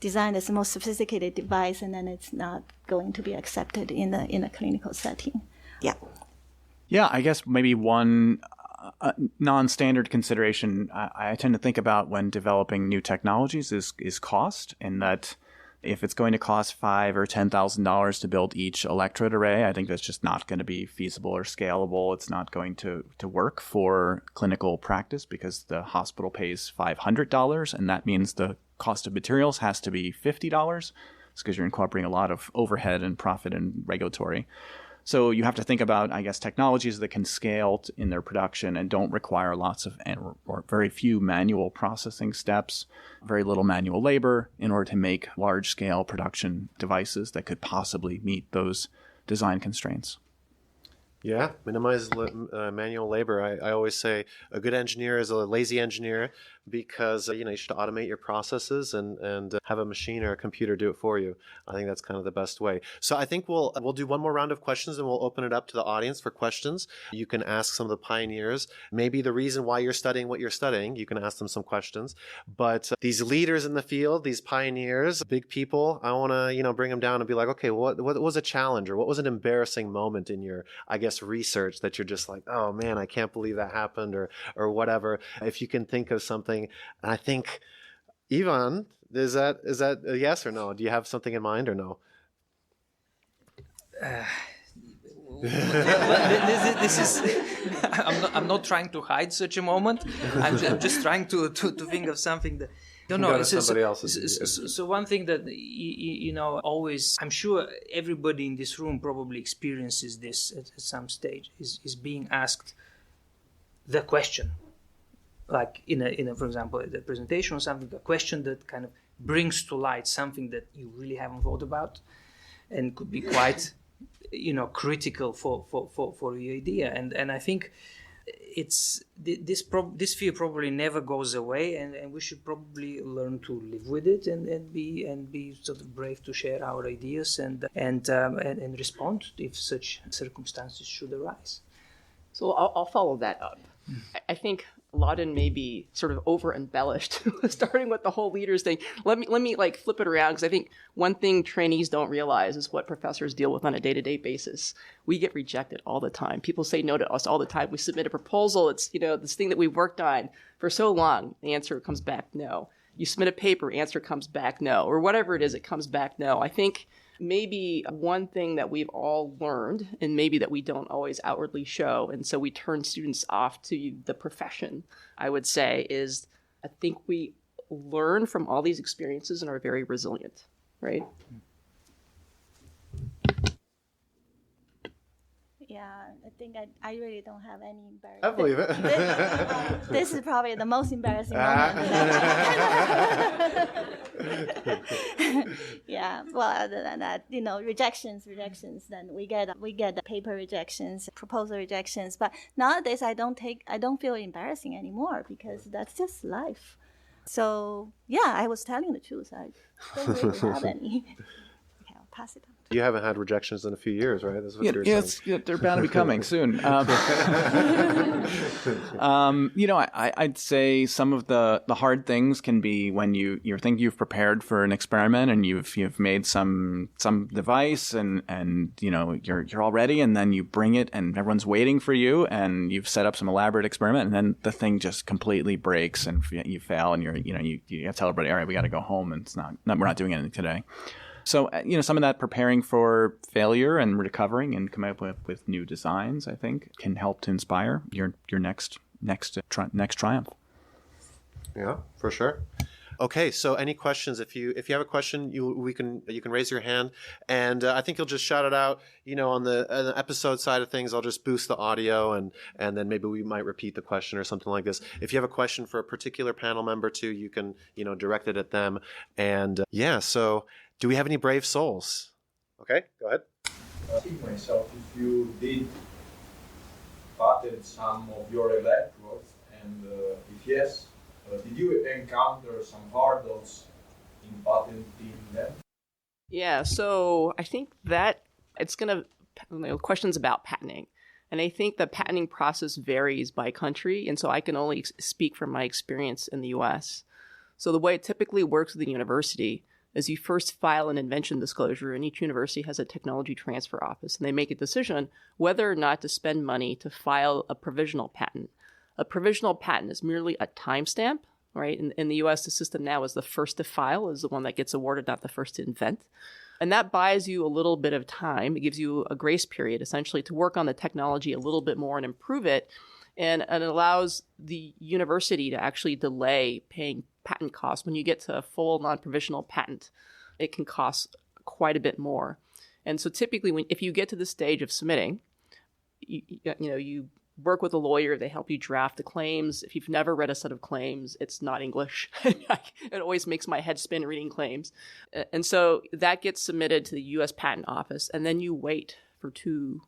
design this most sophisticated device, and then it's not going to be accepted in a clinical setting. Yeah. Yeah, I guess maybe one a non-standard consideration I tend to think about when developing new technologies is cost, in that if it's going to cost $5,000 or $10,000 to build each electrode array, I think that's just not going to be feasible or scalable. It's not going to work for clinical practice because the hospital pays $500, and that means the cost of materials has to be $50. It's because you're incorporating a lot of overhead and profit and regulatory. So you have to think about, I guess, technologies that can scale in their production and don't require lots of or very few manual processing steps, very little manual labor in order to make large-scale production devices that could possibly meet those design constraints. Yeah, minimize manual labor. I always say a good engineer is a lazy engineer because, you should automate your processes and have a machine or a computer do it for you. I think that's kind of the best way. So I think we'll do one more round of questions and we'll open it up to the audience for questions. You can ask some of the pioneers, maybe the reason why you're studying what you're studying. You can ask them some questions. But these leaders in the field, these pioneers, big people, I want to, bring them down and be like, okay, what was a challenge or what was an embarrassing moment in your, I guess, research that you're just like, oh man, I can't believe that happened or whatever. If you can think of something, and I think, Ivan, is that a yes or no? Do you have something in mind or no? This is. I'm not trying to hide such a moment. I'm just trying to think of something that. No. So one thing that always, I'm sure everybody in this room probably experiences this at some stage, is being asked the question, like in a for example, the presentation or something, a question that kind of brings to light something that you really haven't thought about, and could be quite, critical for your idea. And I think it's this fear probably never goes away, and we should probably learn to live with it and be sort of brave to share our ideas and respond if such circumstances should arise. So I'll follow that up. I think Ladan may be sort of over embellished, starting with the whole leaders thing. Let me flip it around, because I think one thing trainees don't realize is what professors deal with on a day-to-day basis. We get rejected all the time. People say no to us all the time. We submit a proposal. It's this thing that we've worked on for so long. The answer comes back no. You submit a paper, answer comes back no, or whatever it is, it comes back no. I think maybe one thing that we've all learned, and maybe that we don't always outwardly show, and so we turn students off to the profession, I would say, is I think we learn from all these experiences and are very resilient, right? Yeah, I think I really don't have any embarrassment. I believe it. This is probably the most embarrassing moment. Yeah, well, other than that, rejections, then we get the paper rejections, proposal rejections. But nowadays I don't feel embarrassing anymore, because that's just life. So yeah, I was telling the truth. I don't really have any. Okay, I'll pass it on. You haven't had rejections in a few years, right? That's what you're saying. They're bound to be coming soon. I'd say some of the hard things can be when you think you've prepared for an experiment and you've made some device and you're all ready, and then you bring it and everyone's waiting for you, and you've set up some elaborate experiment, and then the thing just completely breaks and you fail, and you have to tell everybody, all right, we got to go home, and we're not doing anything today. So, some of that preparing for failure and recovering and coming up with new designs, I think, can help to inspire your next triumph. Yeah, for sure. Okay, so any questions? If you have a question, you can raise your hand, and I think you'll just shout it out. On the episode side of things, I'll just boost the audio, and then maybe we might repeat the question or something like this. If you have a question for a particular panel member too, you can direct it at them. And so. Do we have any brave souls? Okay, go ahead. Asking myself, if you did patent some of your electrodes, and if yes, did you encounter some hurdles in patenting them? Yeah, so I think that it's going to questions about patenting. And I think the patenting process varies by country, and so I can only speak from my experience in the US. So the way it typically works with the university is you first file an invention disclosure, and each university has a technology transfer office, and they make a decision whether or not to spend money to file a provisional patent. A provisional patent is merely a timestamp, right? In the US, the system now is the first to file is the one that gets awarded, not the first to invent. And that buys you a little bit of time. It gives you a grace period, essentially, to work on the technology a little bit more and improve it. And it allows the university to actually delay paying patent costs. When you get to a full non-provisional patent, it can cost quite a bit more. And so typically, if you get to the stage of submitting, you work with a lawyer. They help you draft the claims. If you've never read a set of claims, it's not English. It always makes my head spin reading claims. And so that gets submitted to the U.S. Patent Office, and then you wait for 2+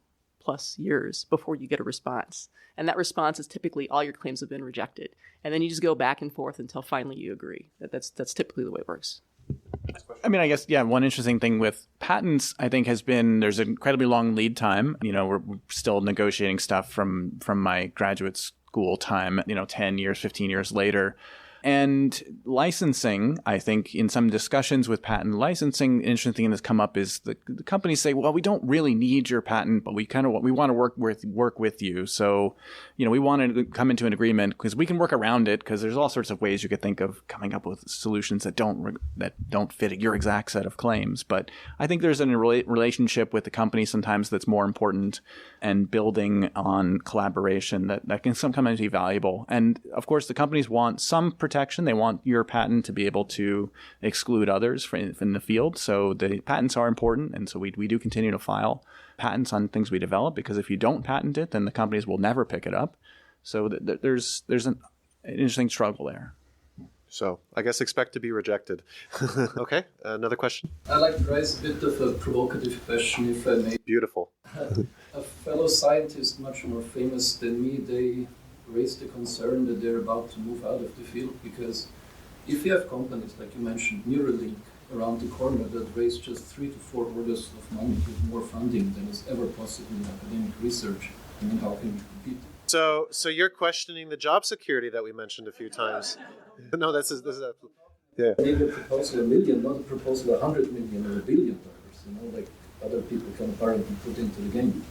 years before you get a response. And that response is typically all your claims have been rejected. And then you just go back and forth until finally you agree. That's typically the way it works. I mean, I guess, yeah, one interesting thing with patents, I think, has been there's an incredibly long lead time. We're still negotiating stuff from my graduate school time, 10 years, 15 years later. And licensing, I think, in some discussions with patent licensing, an interesting thing that's come up is the companies say, well, we don't really need your patent, but we want to work with you. So, we want to come into an agreement because we can work around it, because there's all sorts of ways you could think of coming up with solutions that don't fit your exact set of claims. But I think there's a relationship with the company sometimes that's more important, and building on collaboration that can sometimes be valuable. And of course, the companies want some protection. They want your patent to be able to exclude others in the field. So the patents are important. And so we do continue to file patents on things we develop, because if you don't patent it, then the companies will never pick it up. So there's an interesting struggle there. So I guess expect to be rejected. Okay, another question. I'd like to raise a bit of a provocative question, if I may. Beautiful. A fellow scientist much more famous than me, they raised the concern that they're about to move out of the field, because if you have companies, like you mentioned, Neuralink, around the corner that raise just 3 to 4 orders of money with more funding than is ever possible in academic research, I mean, how can you compete? So you're questioning the job security that we mentioned a few times. No, this is yeah. Maybe a proposal $1 million, not a proposal $100 million or $1 billion, like other people can apparently put into the game.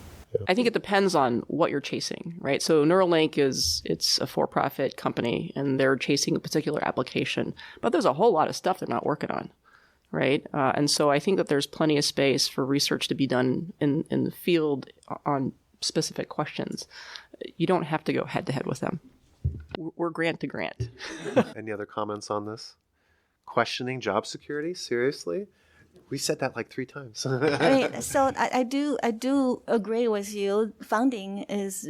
I think it depends on what you're chasing, right? So Neuralink it's a for-profit company, and they're chasing a particular application, but there's a whole lot of stuff they're not working on, right? And so I think that there's plenty of space for research to be done in the field on specific questions. You don't have to go head-to-head with them. We're grant to grant. Any other comments on this? Questioning job security? Seriously? We said that like 3 times. I do agree with you. Funding is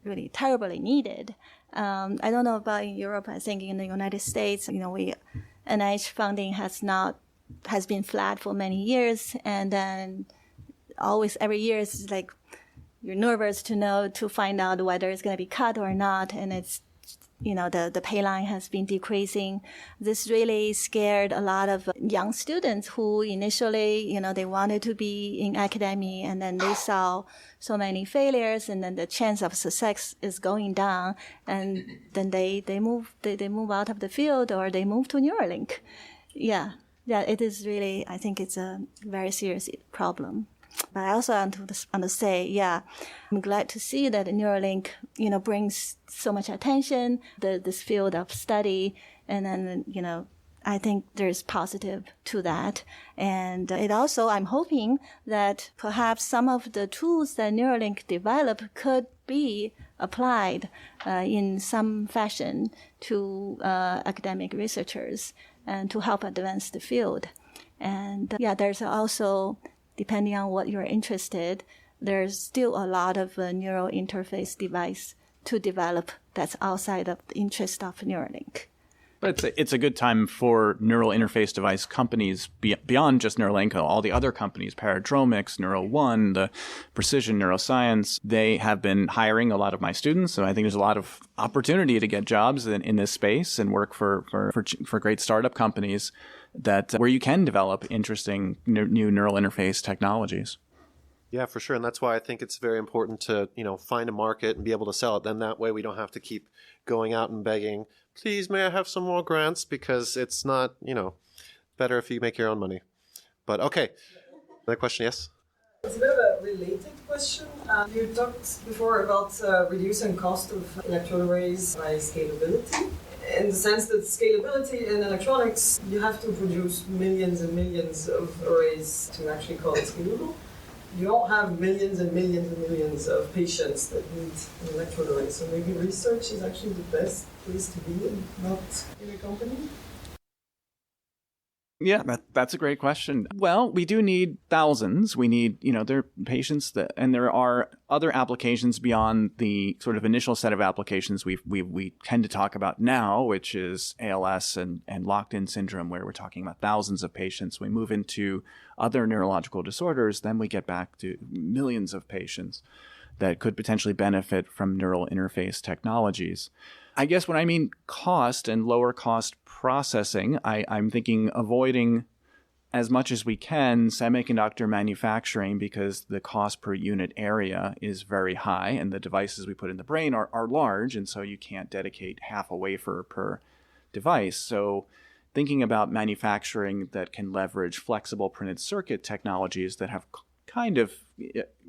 really terribly needed. I don't know about in Europe. I think in the United States, NIH funding has been flat for many years, and then always every year it's like you're nervous to find out whether it's going to be cut or not, and it's the pay line has been decreasing. This really scared a lot of young students who initially, they wanted to be in academia, and then they saw so many failures, and then the chance of success is going down, and then they move out of the field, or they move to Neuralink. Yeah, it is really, I think it's a very serious problem. But I also want to say, I'm glad to see that Neuralink, brings so much attention, this field of study, and then, I think there's positive to that. And it also, I'm hoping that perhaps some of the tools that Neuralink developed could be applied in some fashion to academic researchers and to help advance the field. And there's also, depending on what you're interested, there's still a lot of neural interface device to develop that's outside of the interest of Neuralink. But it's a good time for neural interface device companies beyond just Neuralink, all the other companies, Paradromics, Neural One, the Precision Neuroscience. They have been hiring a lot of my students, so I think there's a lot of opportunity to get jobs in this space and work for great startup companies where you can develop interesting new neural interface technologies. Yeah, for sure. And that's why I think it's very important to, find a market and be able to sell it. Then that way we don't have to keep going out and begging, please, may I have some more grants? Because it's not, better if you make your own money. But okay. Another question, yes? It's a bit of a related question. You talked before about reducing cost of electrode arrays by scalability. In the sense that scalability in electronics, you have to produce millions and millions of arrays to actually call it scalable. You don't have millions and millions and millions of patients that need an electrode array. So maybe research is actually the best place to be and not in a company. Yeah, that's a great question. Well, we do need thousands. We need, there are patients and there are other applications beyond the sort of initial set of applications we tend to talk about now, which is ALS and locked-in syndrome, where we're talking about thousands of patients. We move into other neurological disorders, then we get back to millions of patients that could potentially benefit from neural interface technologies. I guess when I mean cost and lower cost processing, I'm thinking avoiding as much as we can semiconductor manufacturing, because the cost per unit area is very high and the devices we put in the brain are large, and so you can't dedicate half a wafer per device. So thinking about manufacturing that can leverage flexible printed circuit technologies that have kind of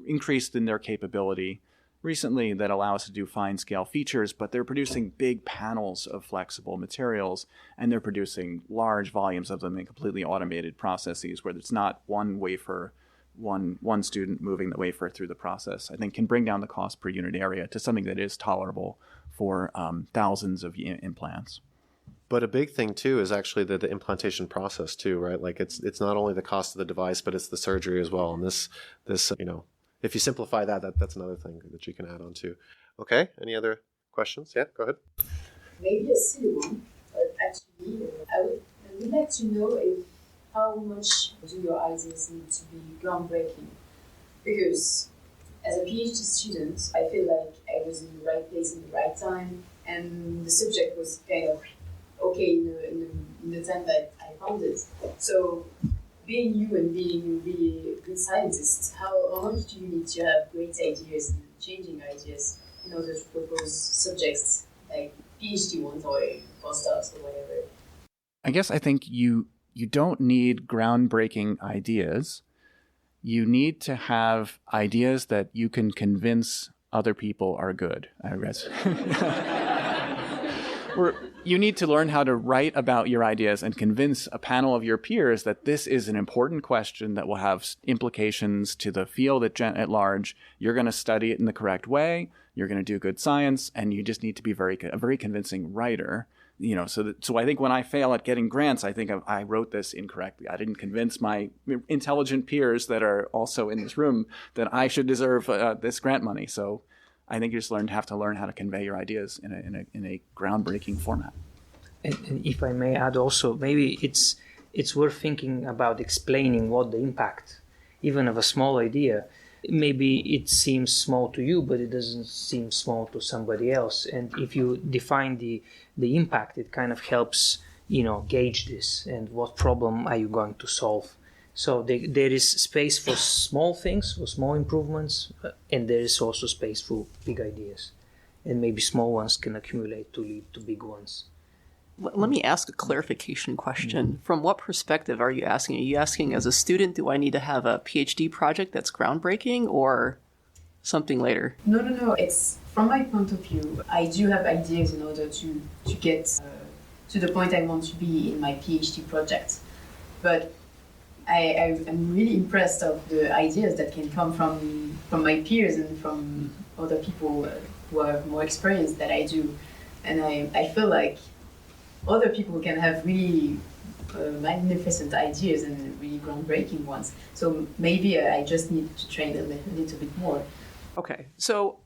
increased in their capability recently, that allow us to do fine scale features, but they're producing big panels of flexible materials, and they're producing large volumes of them in completely automated processes where it's not one wafer, one student moving the wafer through the process. I think can bring down the cost per unit area to something that is tolerable for thousands of implants. But a big thing too is actually the implantation process too, right? Like it's not only the cost of the device, but it's the surgery as well. And this if you simplify that's another thing that you can add on to. Okay, any other questions? Yeah, go ahead. Maybe a silly one, but actually I would like to know how much do your ideas need to be groundbreaking? Because as a PhD student, I feel like I was in the right place in the right time, and the subject was kind of okay in the time that I found it. So being you and being a really good scientist, how much do you need to have great ideas and changing ideas in order to propose subjects like PhD ones or postdocs or whatever? I guess I think you don't need groundbreaking ideas. You need to have ideas that you can convince other people are good, I guess. You need to learn how to write about your ideas and convince a panel of your peers that this is an important question that will have implications to the field at large. You're going to study it in the correct way. You're going to do good science, and you just need to be a very convincing writer. So I think when I fail at getting grants, I think I wrote this incorrectly. I didn't convince my intelligent peers that are also in this room that I should deserve this grant money. So I think you just have to learn how to convey your ideas in a groundbreaking format. And if I may add also, maybe it's worth thinking about explaining what the impact, even of a small idea. Maybe it seems small to you, but it doesn't seem small to somebody else. And if you define the impact, it kind of helps, gauge this and what problem are you going to solve. So there is space for small things, for small improvements, and there is also space for big ideas. And maybe small ones can accumulate to lead to big ones. Let me ask a clarification question. From what perspective are you asking? Are you asking as a student, do I need to have a PhD project that's groundbreaking, or something later? No. It's from my point of view. I do have ideas in order to get to the point I want to be in my PhD project. But I'm really impressed of the ideas that can come from my peers and from other people who have more experience than I do. And I feel like other people can have really magnificent ideas and really groundbreaking ones. So maybe I just need to train them a little bit more. Okay, so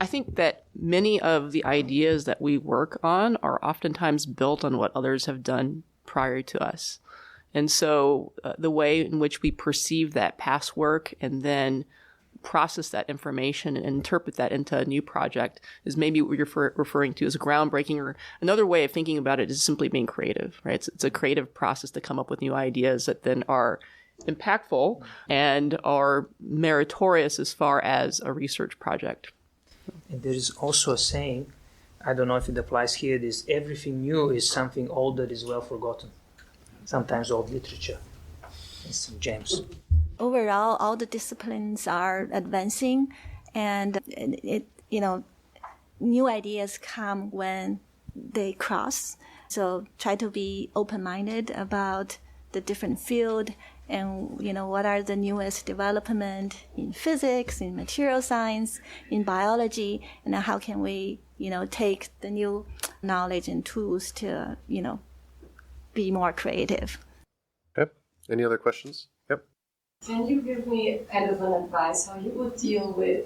I think that many of the ideas that we work on are oftentimes built on what others have done prior to us. And so the way in which we perceive that past work and then process that information and interpret that into a new project is maybe what you're referring to as groundbreaking, or another way of thinking about it is simply being creative, right? It's a creative process to come up with new ideas that then are impactful and are meritorious as far as a research project. And there is also a saying, I don't know if it applies here, is everything new is something old that is well forgotten. Sometimes old literature and some gems. overall, all the disciplines are advancing, and new ideas come when they cross. So try to be open-minded about the different field and, what are the newest development in physics, in material science, in biology, and how can we, take the new knowledge and tools to, be more creative. Okay. Any other questions? Yep. Can you give me kind of an advice how you would deal with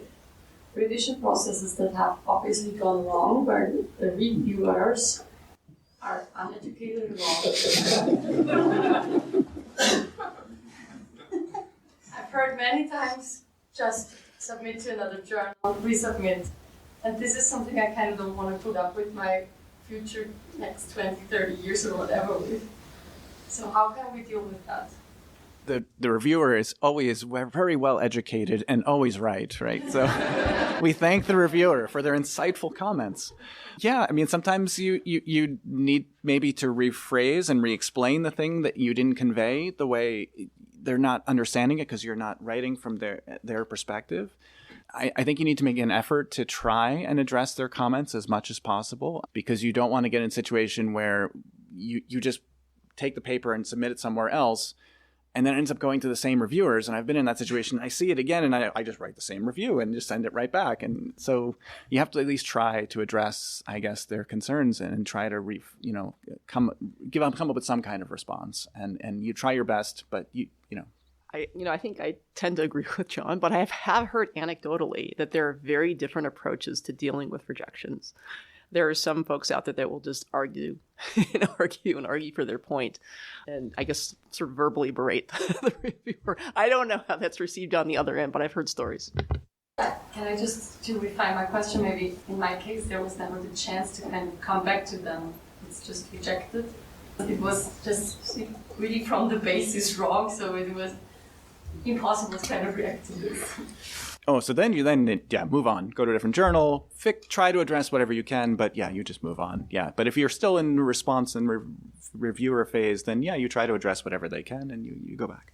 revision processes that have obviously gone wrong, where the reviewers are uneducated wrong? I've heard many times, just submit to another journal, resubmit. And this is something I kind of don't want to put up with my future next 20, 30 years or whatever with. So how can we deal with that? The reviewer is always very well educated and always right? So we thank the reviewer for their insightful comments. Yeah, I mean, sometimes you need maybe to rephrase and re-explain the thing that you didn't convey the way they're not understanding it because you're not writing from their perspective. I think you need to make an effort to try and address their comments as much as possible, because you don't want to get in a situation where you just take the paper and submit it somewhere else, and then it ends up going to the same reviewers. And I've been in that situation. I see it again, and I just write the same review and just send it right back. And so you have to at least try to address, I guess, their concerns and try to, come up with some kind of response. And you try your best, but I think I tend to agree with John, but I have heard anecdotally that there are very different approaches to dealing with rejections. There are some folks out there that will just argue and argue for their point, and I guess sort of verbally berate the reviewer. I don't know how that's received on the other end, but I've heard stories. Can I just, to refine my question, maybe in my case there was never the chance to kind of come back to them. It's just rejected. It was just really from the basis wrong, so it was impossible to kind of react to this. Oh, so then you move on, go to a different journal, try to address whatever you can, but you just move on. Yeah, but if you're still in the response and reviewer phase, then you try to address whatever they can and you go back.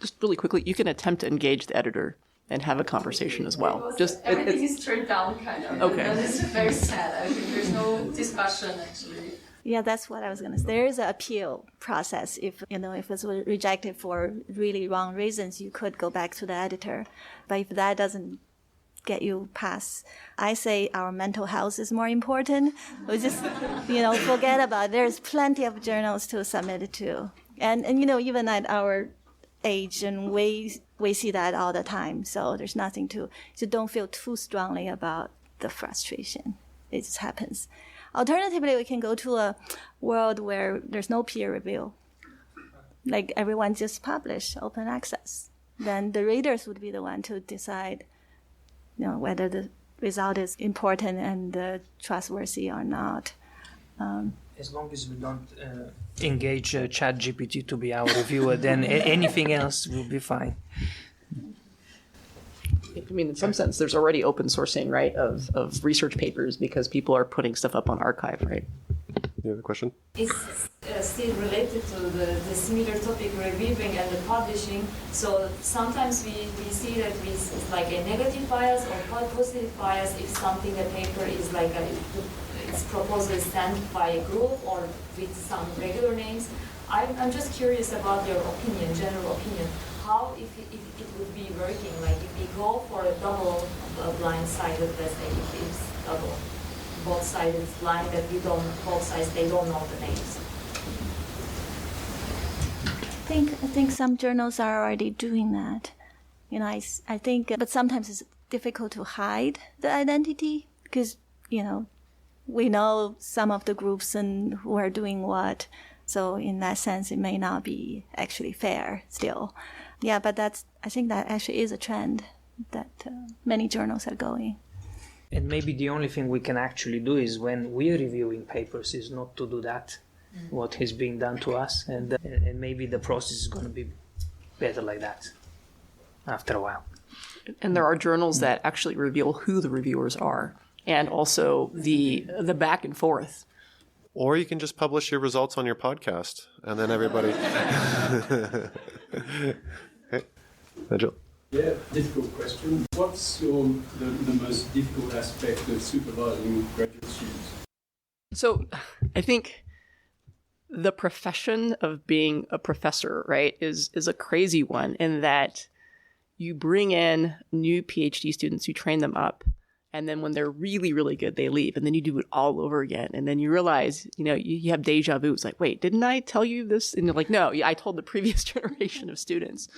Just really quickly, you can attempt to engage the editor and have a conversation as well. Everything is turned down, kind of. Okay. And it's very sad. I think there's no discussion, actually. Yeah, that's what I was going to say. There is an appeal process. If it's rejected for really wrong reasons, you could go back to the editor. But if that doesn't get you past, I say our mental health is more important. We just, forget about it. There's plenty of journals to submit it to. And even at our age, and we see that all the time. So there's nothing so don't feel too strongly about the frustration. It just happens. Alternatively, we can go to a world where there's no peer review. Like everyone just publish, open access. Then the readers would be the one to decide, whether the result is important and trustworthy or not. As long as we don't engage ChatGPT to be our reviewer, then anything else will be fine. I mean, in some sense, there's already open sourcing, right, of research papers because people are putting stuff up on archive, right? You have a question? It's still related to the similar topic reviewing and the publishing. So sometimes we see that it's like a negative bias or positive bias if something, a paper is like its proposal is sent by a group or with some regular names. I'm just curious about your opinion, general opinion. How, if it would be working, like if we go for a double blind-sided, let's say if it's double, both-sided blind that both sides, they don't know the names. I think some journals are already doing that. I think, but sometimes it's difficult to hide the identity because, we know some of the groups and who are doing what. So in that sense, it may not be actually fair still. Yeah, but I think that actually is a trend that many journals are going. And maybe the only thing we can actually do is when we're reviewing papers is not to do that, what is being done to us. And maybe the process is going to be better like that after a while. And there are journals that actually reveal who the reviewers are and also the back and forth. Or you can just publish your results on your podcast, and then everybody... Nigel? Yeah, difficult question. What's the most difficult aspect of supervising graduate students? So I think the profession of being a professor, right, is a crazy one in that you bring in new PhD students, you train them up, and then when they're really, really good, they leave, and then you do it all over again. And then you realize, you have deja vu. It's like, wait, didn't I tell you this? And you're like, no, I told the previous generation of students.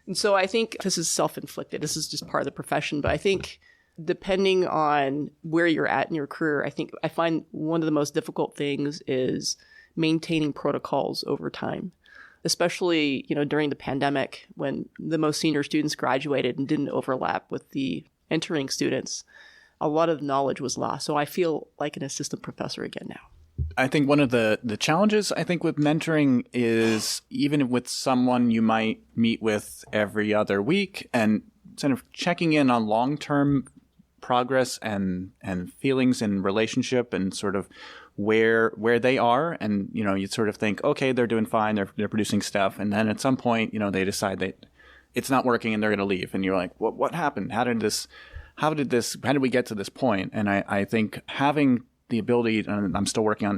And so I think this is self-inflicted. This is just part of the profession. But I think depending on where you're at in your career, I find one of the most difficult things is maintaining protocols over time, especially, during the pandemic when the most senior students graduated and didn't overlap with the entering students. A lot of knowledge was lost. So I feel like an assistant professor again now. I think one of the challenges, I think, with mentoring is even with someone you might meet with every other week and sort of checking in on long-term progress and feelings and relationship and sort of where they are. And, you sort of think, okay, they're doing fine. They're producing stuff. And then at some point, they decide that it's not working and they're going to leave. And you're like, what happened? How did we get to this point? And I think having the ability, and I'm still working on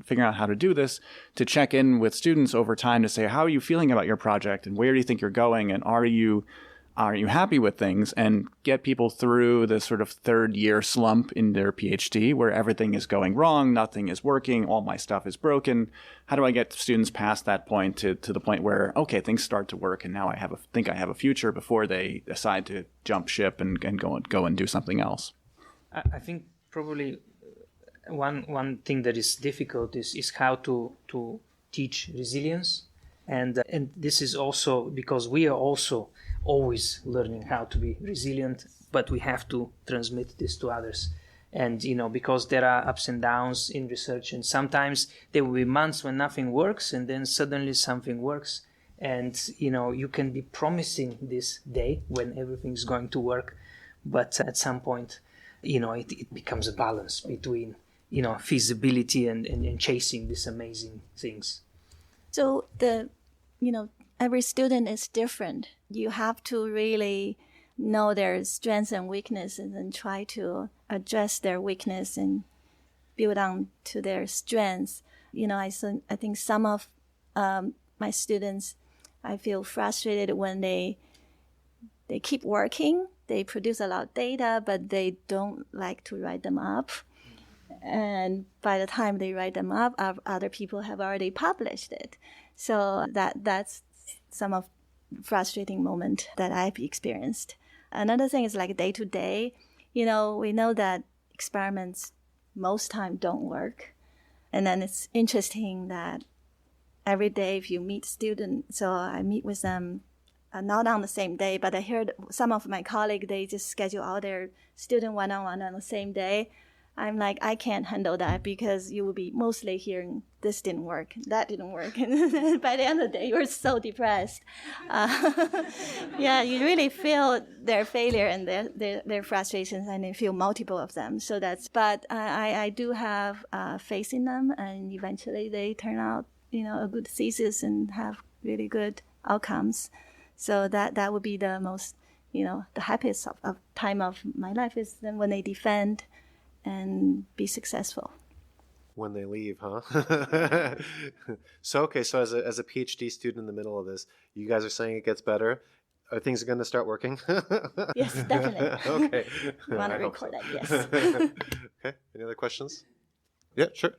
figuring out how to do this, to check in with students over time to say, how are you feeling about your project and where do you think you're going? And are you happy with things, and get people through the sort of third year slump in their PhD where everything is going wrong, nothing is working, all my stuff is broken. How do I get students past that point to the point where, okay, things start to work and now I think I have a future before they decide to jump ship and go and do something else? I think probably one thing that is difficult is how to teach resilience, and this is also because we are also always learning how to be resilient, but we have to transmit this to others. And because there are ups and downs in research, and sometimes there will be months when nothing works and then suddenly something works, and you can be promising this day when everything's going to work, but at some point it becomes a balance between feasibility and chasing these amazing things. So every student is different. You have to really know their strengths and weaknesses and try to address their weakness and build on to their strengths. I think some of my students, I feel frustrated when they keep working. They produce a lot of data, but they don't like to write them up. And by the time they write them up, other people have already published it. So that's some of frustrating moment that I've experienced. Another thing is like day to day, we know that experiments most time don't work. And then it's interesting that every day if you meet students, so I meet with them not on the same day, but I heard some of my colleagues, they just schedule all their student one-on-one on the same day. I'm like, I can't handle that because you will be mostly hearing this didn't work, that didn't work. And by the end of the day, you're so depressed. You really feel their failure and their frustrations, and you feel multiple of them. So but I do have faith in them, and eventually they turn out, a good thesis and have really good outcomes. So that would be the most, the happiest of time of my life is then when they defend and be successful. When they leave, huh? So as a PhD student in the middle of this, you guys are saying it gets better. Are things going to start working? Yes, definitely. Okay. I want to record that, yes. Okay. Any other questions? Yeah, sure.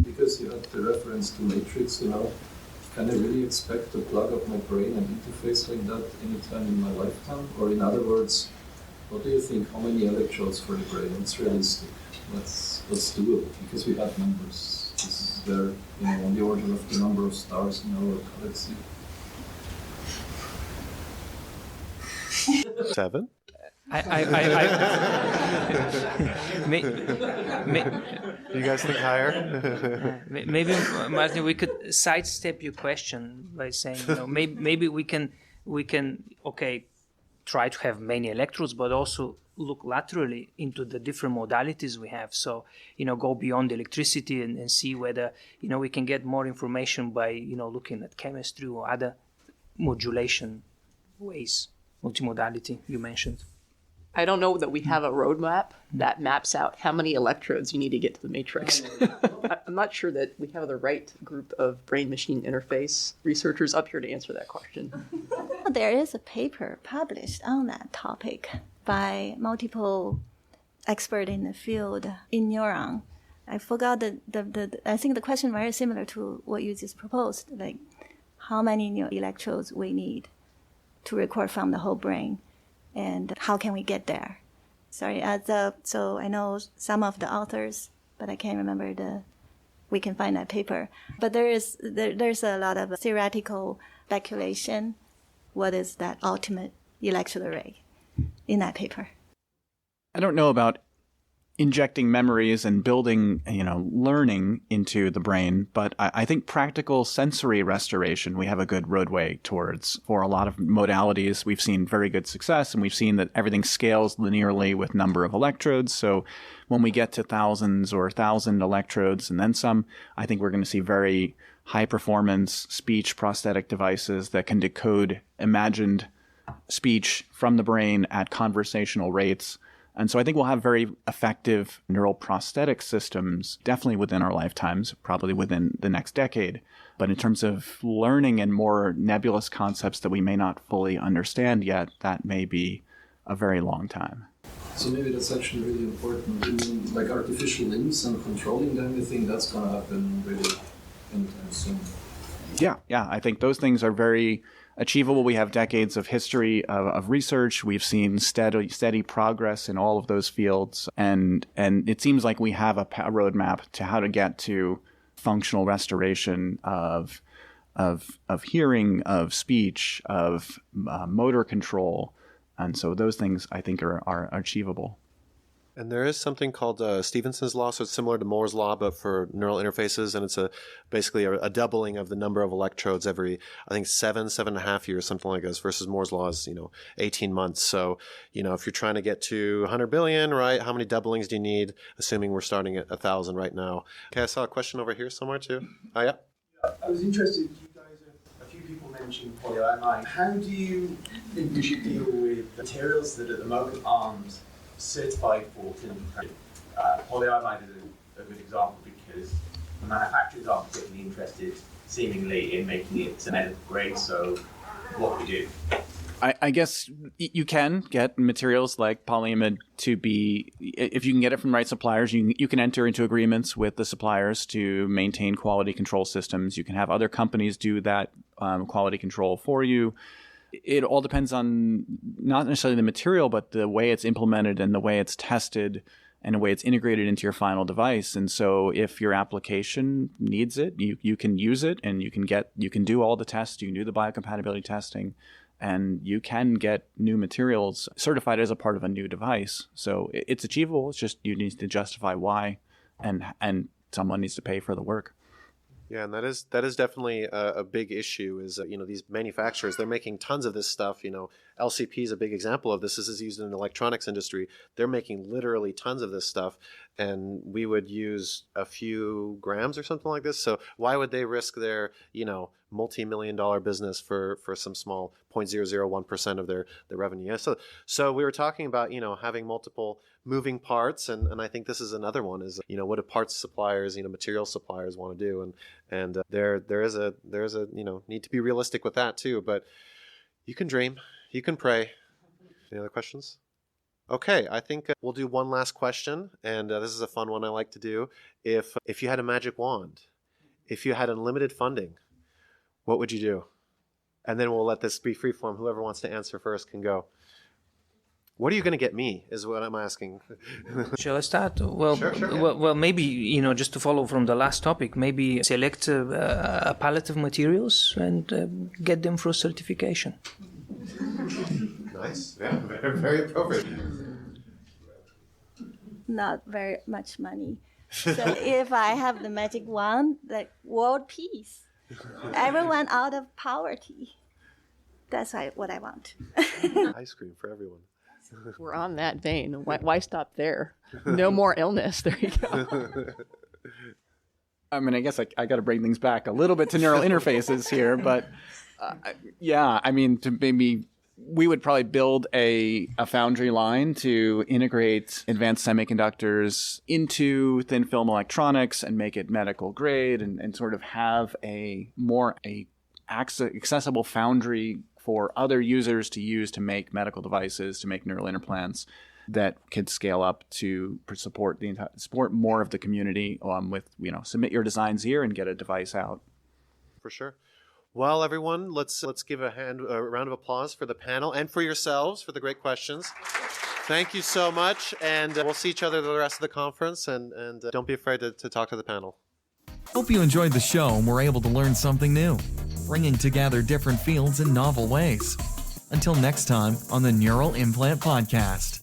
Because you had the reference to matrix, can I really expect to plug up my brain and interface like that anytime in my lifetime? Or in other words, what do you think? How many electrodes for the brain? What's realistic? What's doable? Because we have numbers. This is there, on the order of the number of stars in our galaxy. 7? You guys think higher? Maybe, Martin, we could sidestep your question by saying, maybe we can try to have many electrodes, but also look laterally into the different modalities we have. So, go beyond electricity and see whether, we can get more information by, looking at chemistry or other modulation ways. multimodality you mentioned. I don't know that we have a roadmap that maps out how many electrodes you need to get to the matrix. I'm not sure that we have the right group of brain-machine interface researchers up here to answer that question. There is a paper published on that topic by multiple experts in the field in neuron. I forgot I think the question very similar to what you just proposed, like how many new electrodes we need to record from the whole brain. And how can we get there? Sorry, so I know some of the authors, but I can't remember we can find that paper. But there's a lot of theoretical speculation. What is that ultimate electrode array in that paper? I don't know about injecting memories and building, learning into the brain, but I think practical sensory restoration we have a good roadway towards. For a lot of modalities, we've seen very good success, and we've seen that everything scales linearly with number of electrodes. So when we get to thousands or 1,000 electrodes and then some, I think we're going to see very high performance speech prosthetic devices that can decode imagined speech from the brain at conversational rates. And so I think we'll have very effective neural prosthetic systems, definitely within our lifetimes, probably within the next decade. But in terms of learning and more nebulous concepts that we may not fully understand yet, that may be a very long time. So maybe that's actually really important. I mean, like artificial limbs and controlling them, I think that's going to happen really anytime soon. Yeah. I think those things are very achievable. We have decades of history of research. We've seen steady progress in all of those fields. And it seems like we have a roadmap to how to get to functional restoration of hearing, of speech, of motor control. And so those things, I think, are achievable. And there is something called Stephenson's law, so it's similar to Moore's law, but for neural interfaces, and it's basically a doubling of the number of electrodes every, I think, 7.5 years, something like this, versus Moore's law is, 18 months. So, if you're trying to get to 100 billion, right, how many doublings do you need, assuming we're starting at 1,000 right now? Okay, I saw a question over here somewhere, too. Oh, yeah? I was interested, you guys, a few people mentioned polyimide. How do you think we should deal with materials that at the moment aren't certified for clinical practice? Polyimide is a good example because the manufacturers aren't particularly interested, seemingly, in making it medical grade, so what we do? I guess you can get materials like polyimide to be, if you can get it from the right suppliers, you can enter into agreements with the suppliers to maintain quality control systems. You can have other companies do that quality control for you. It all depends on not necessarily the material, but the way it's implemented and the way it's tested and the way it's integrated into your final device. And so if your application needs it, you can use it, and you can do all the tests, you can do the biocompatibility testing, and you can get new materials certified as a part of a new device. So it's achievable. It's just you need to justify why, and someone needs to pay for the work. Yeah, and that is definitely a big issue. Is these manufacturers, they're making tons of this stuff. LCP is a big example of this. This is used in the electronics industry. They're making literally tons of this stuff, and we would use a few grams or something like this. So why would they risk their multi-million-dollar business for some small 0.001% of their revenue? Yeah, so we were talking about having multiple moving parts, and I think this is another one. Is what do parts suppliers, material suppliers want to do, and there is a need to be realistic with that too. But you can dream, you can pray. Any other questions? Okay, I think we'll do one last question, and this is a fun one I like to do. If you had a magic wand, if you had unlimited funding, what would you do? And then we'll let this be freeform. Whoever wants to answer first can go. What are you going to get me, is what I'm asking. Shall I start? Well, sure, yeah. well, maybe, just to follow from the last topic, maybe select a palette of materials and get them for certification. Nice. Yeah, very, very appropriate. Not very much money. So if I have the magic wand, like world peace, everyone out of poverty. That's what I want. Ice cream for everyone. We're on that vein. Why stop there? No more illness. There you go. I mean, I guess I got to bring things back a little bit to neural interfaces here, but to maybe we would probably build a foundry line to integrate advanced semiconductors into thin film electronics and make it medical grade and sort of have a more accessible foundry for other users to use to make medical devices, to make neural implants that could scale up to support more of the community with, submit your designs here and get a device out. For sure. Well, everyone, let's give a round of applause for the panel and for yourselves for the great questions. Thank you so much, and we'll see each other the rest of the conference, and don't be afraid to talk to the panel. Hope you enjoyed the show and were able to learn something new, bringing together different fields in novel ways. Until next time on the Neural Implant Podcast.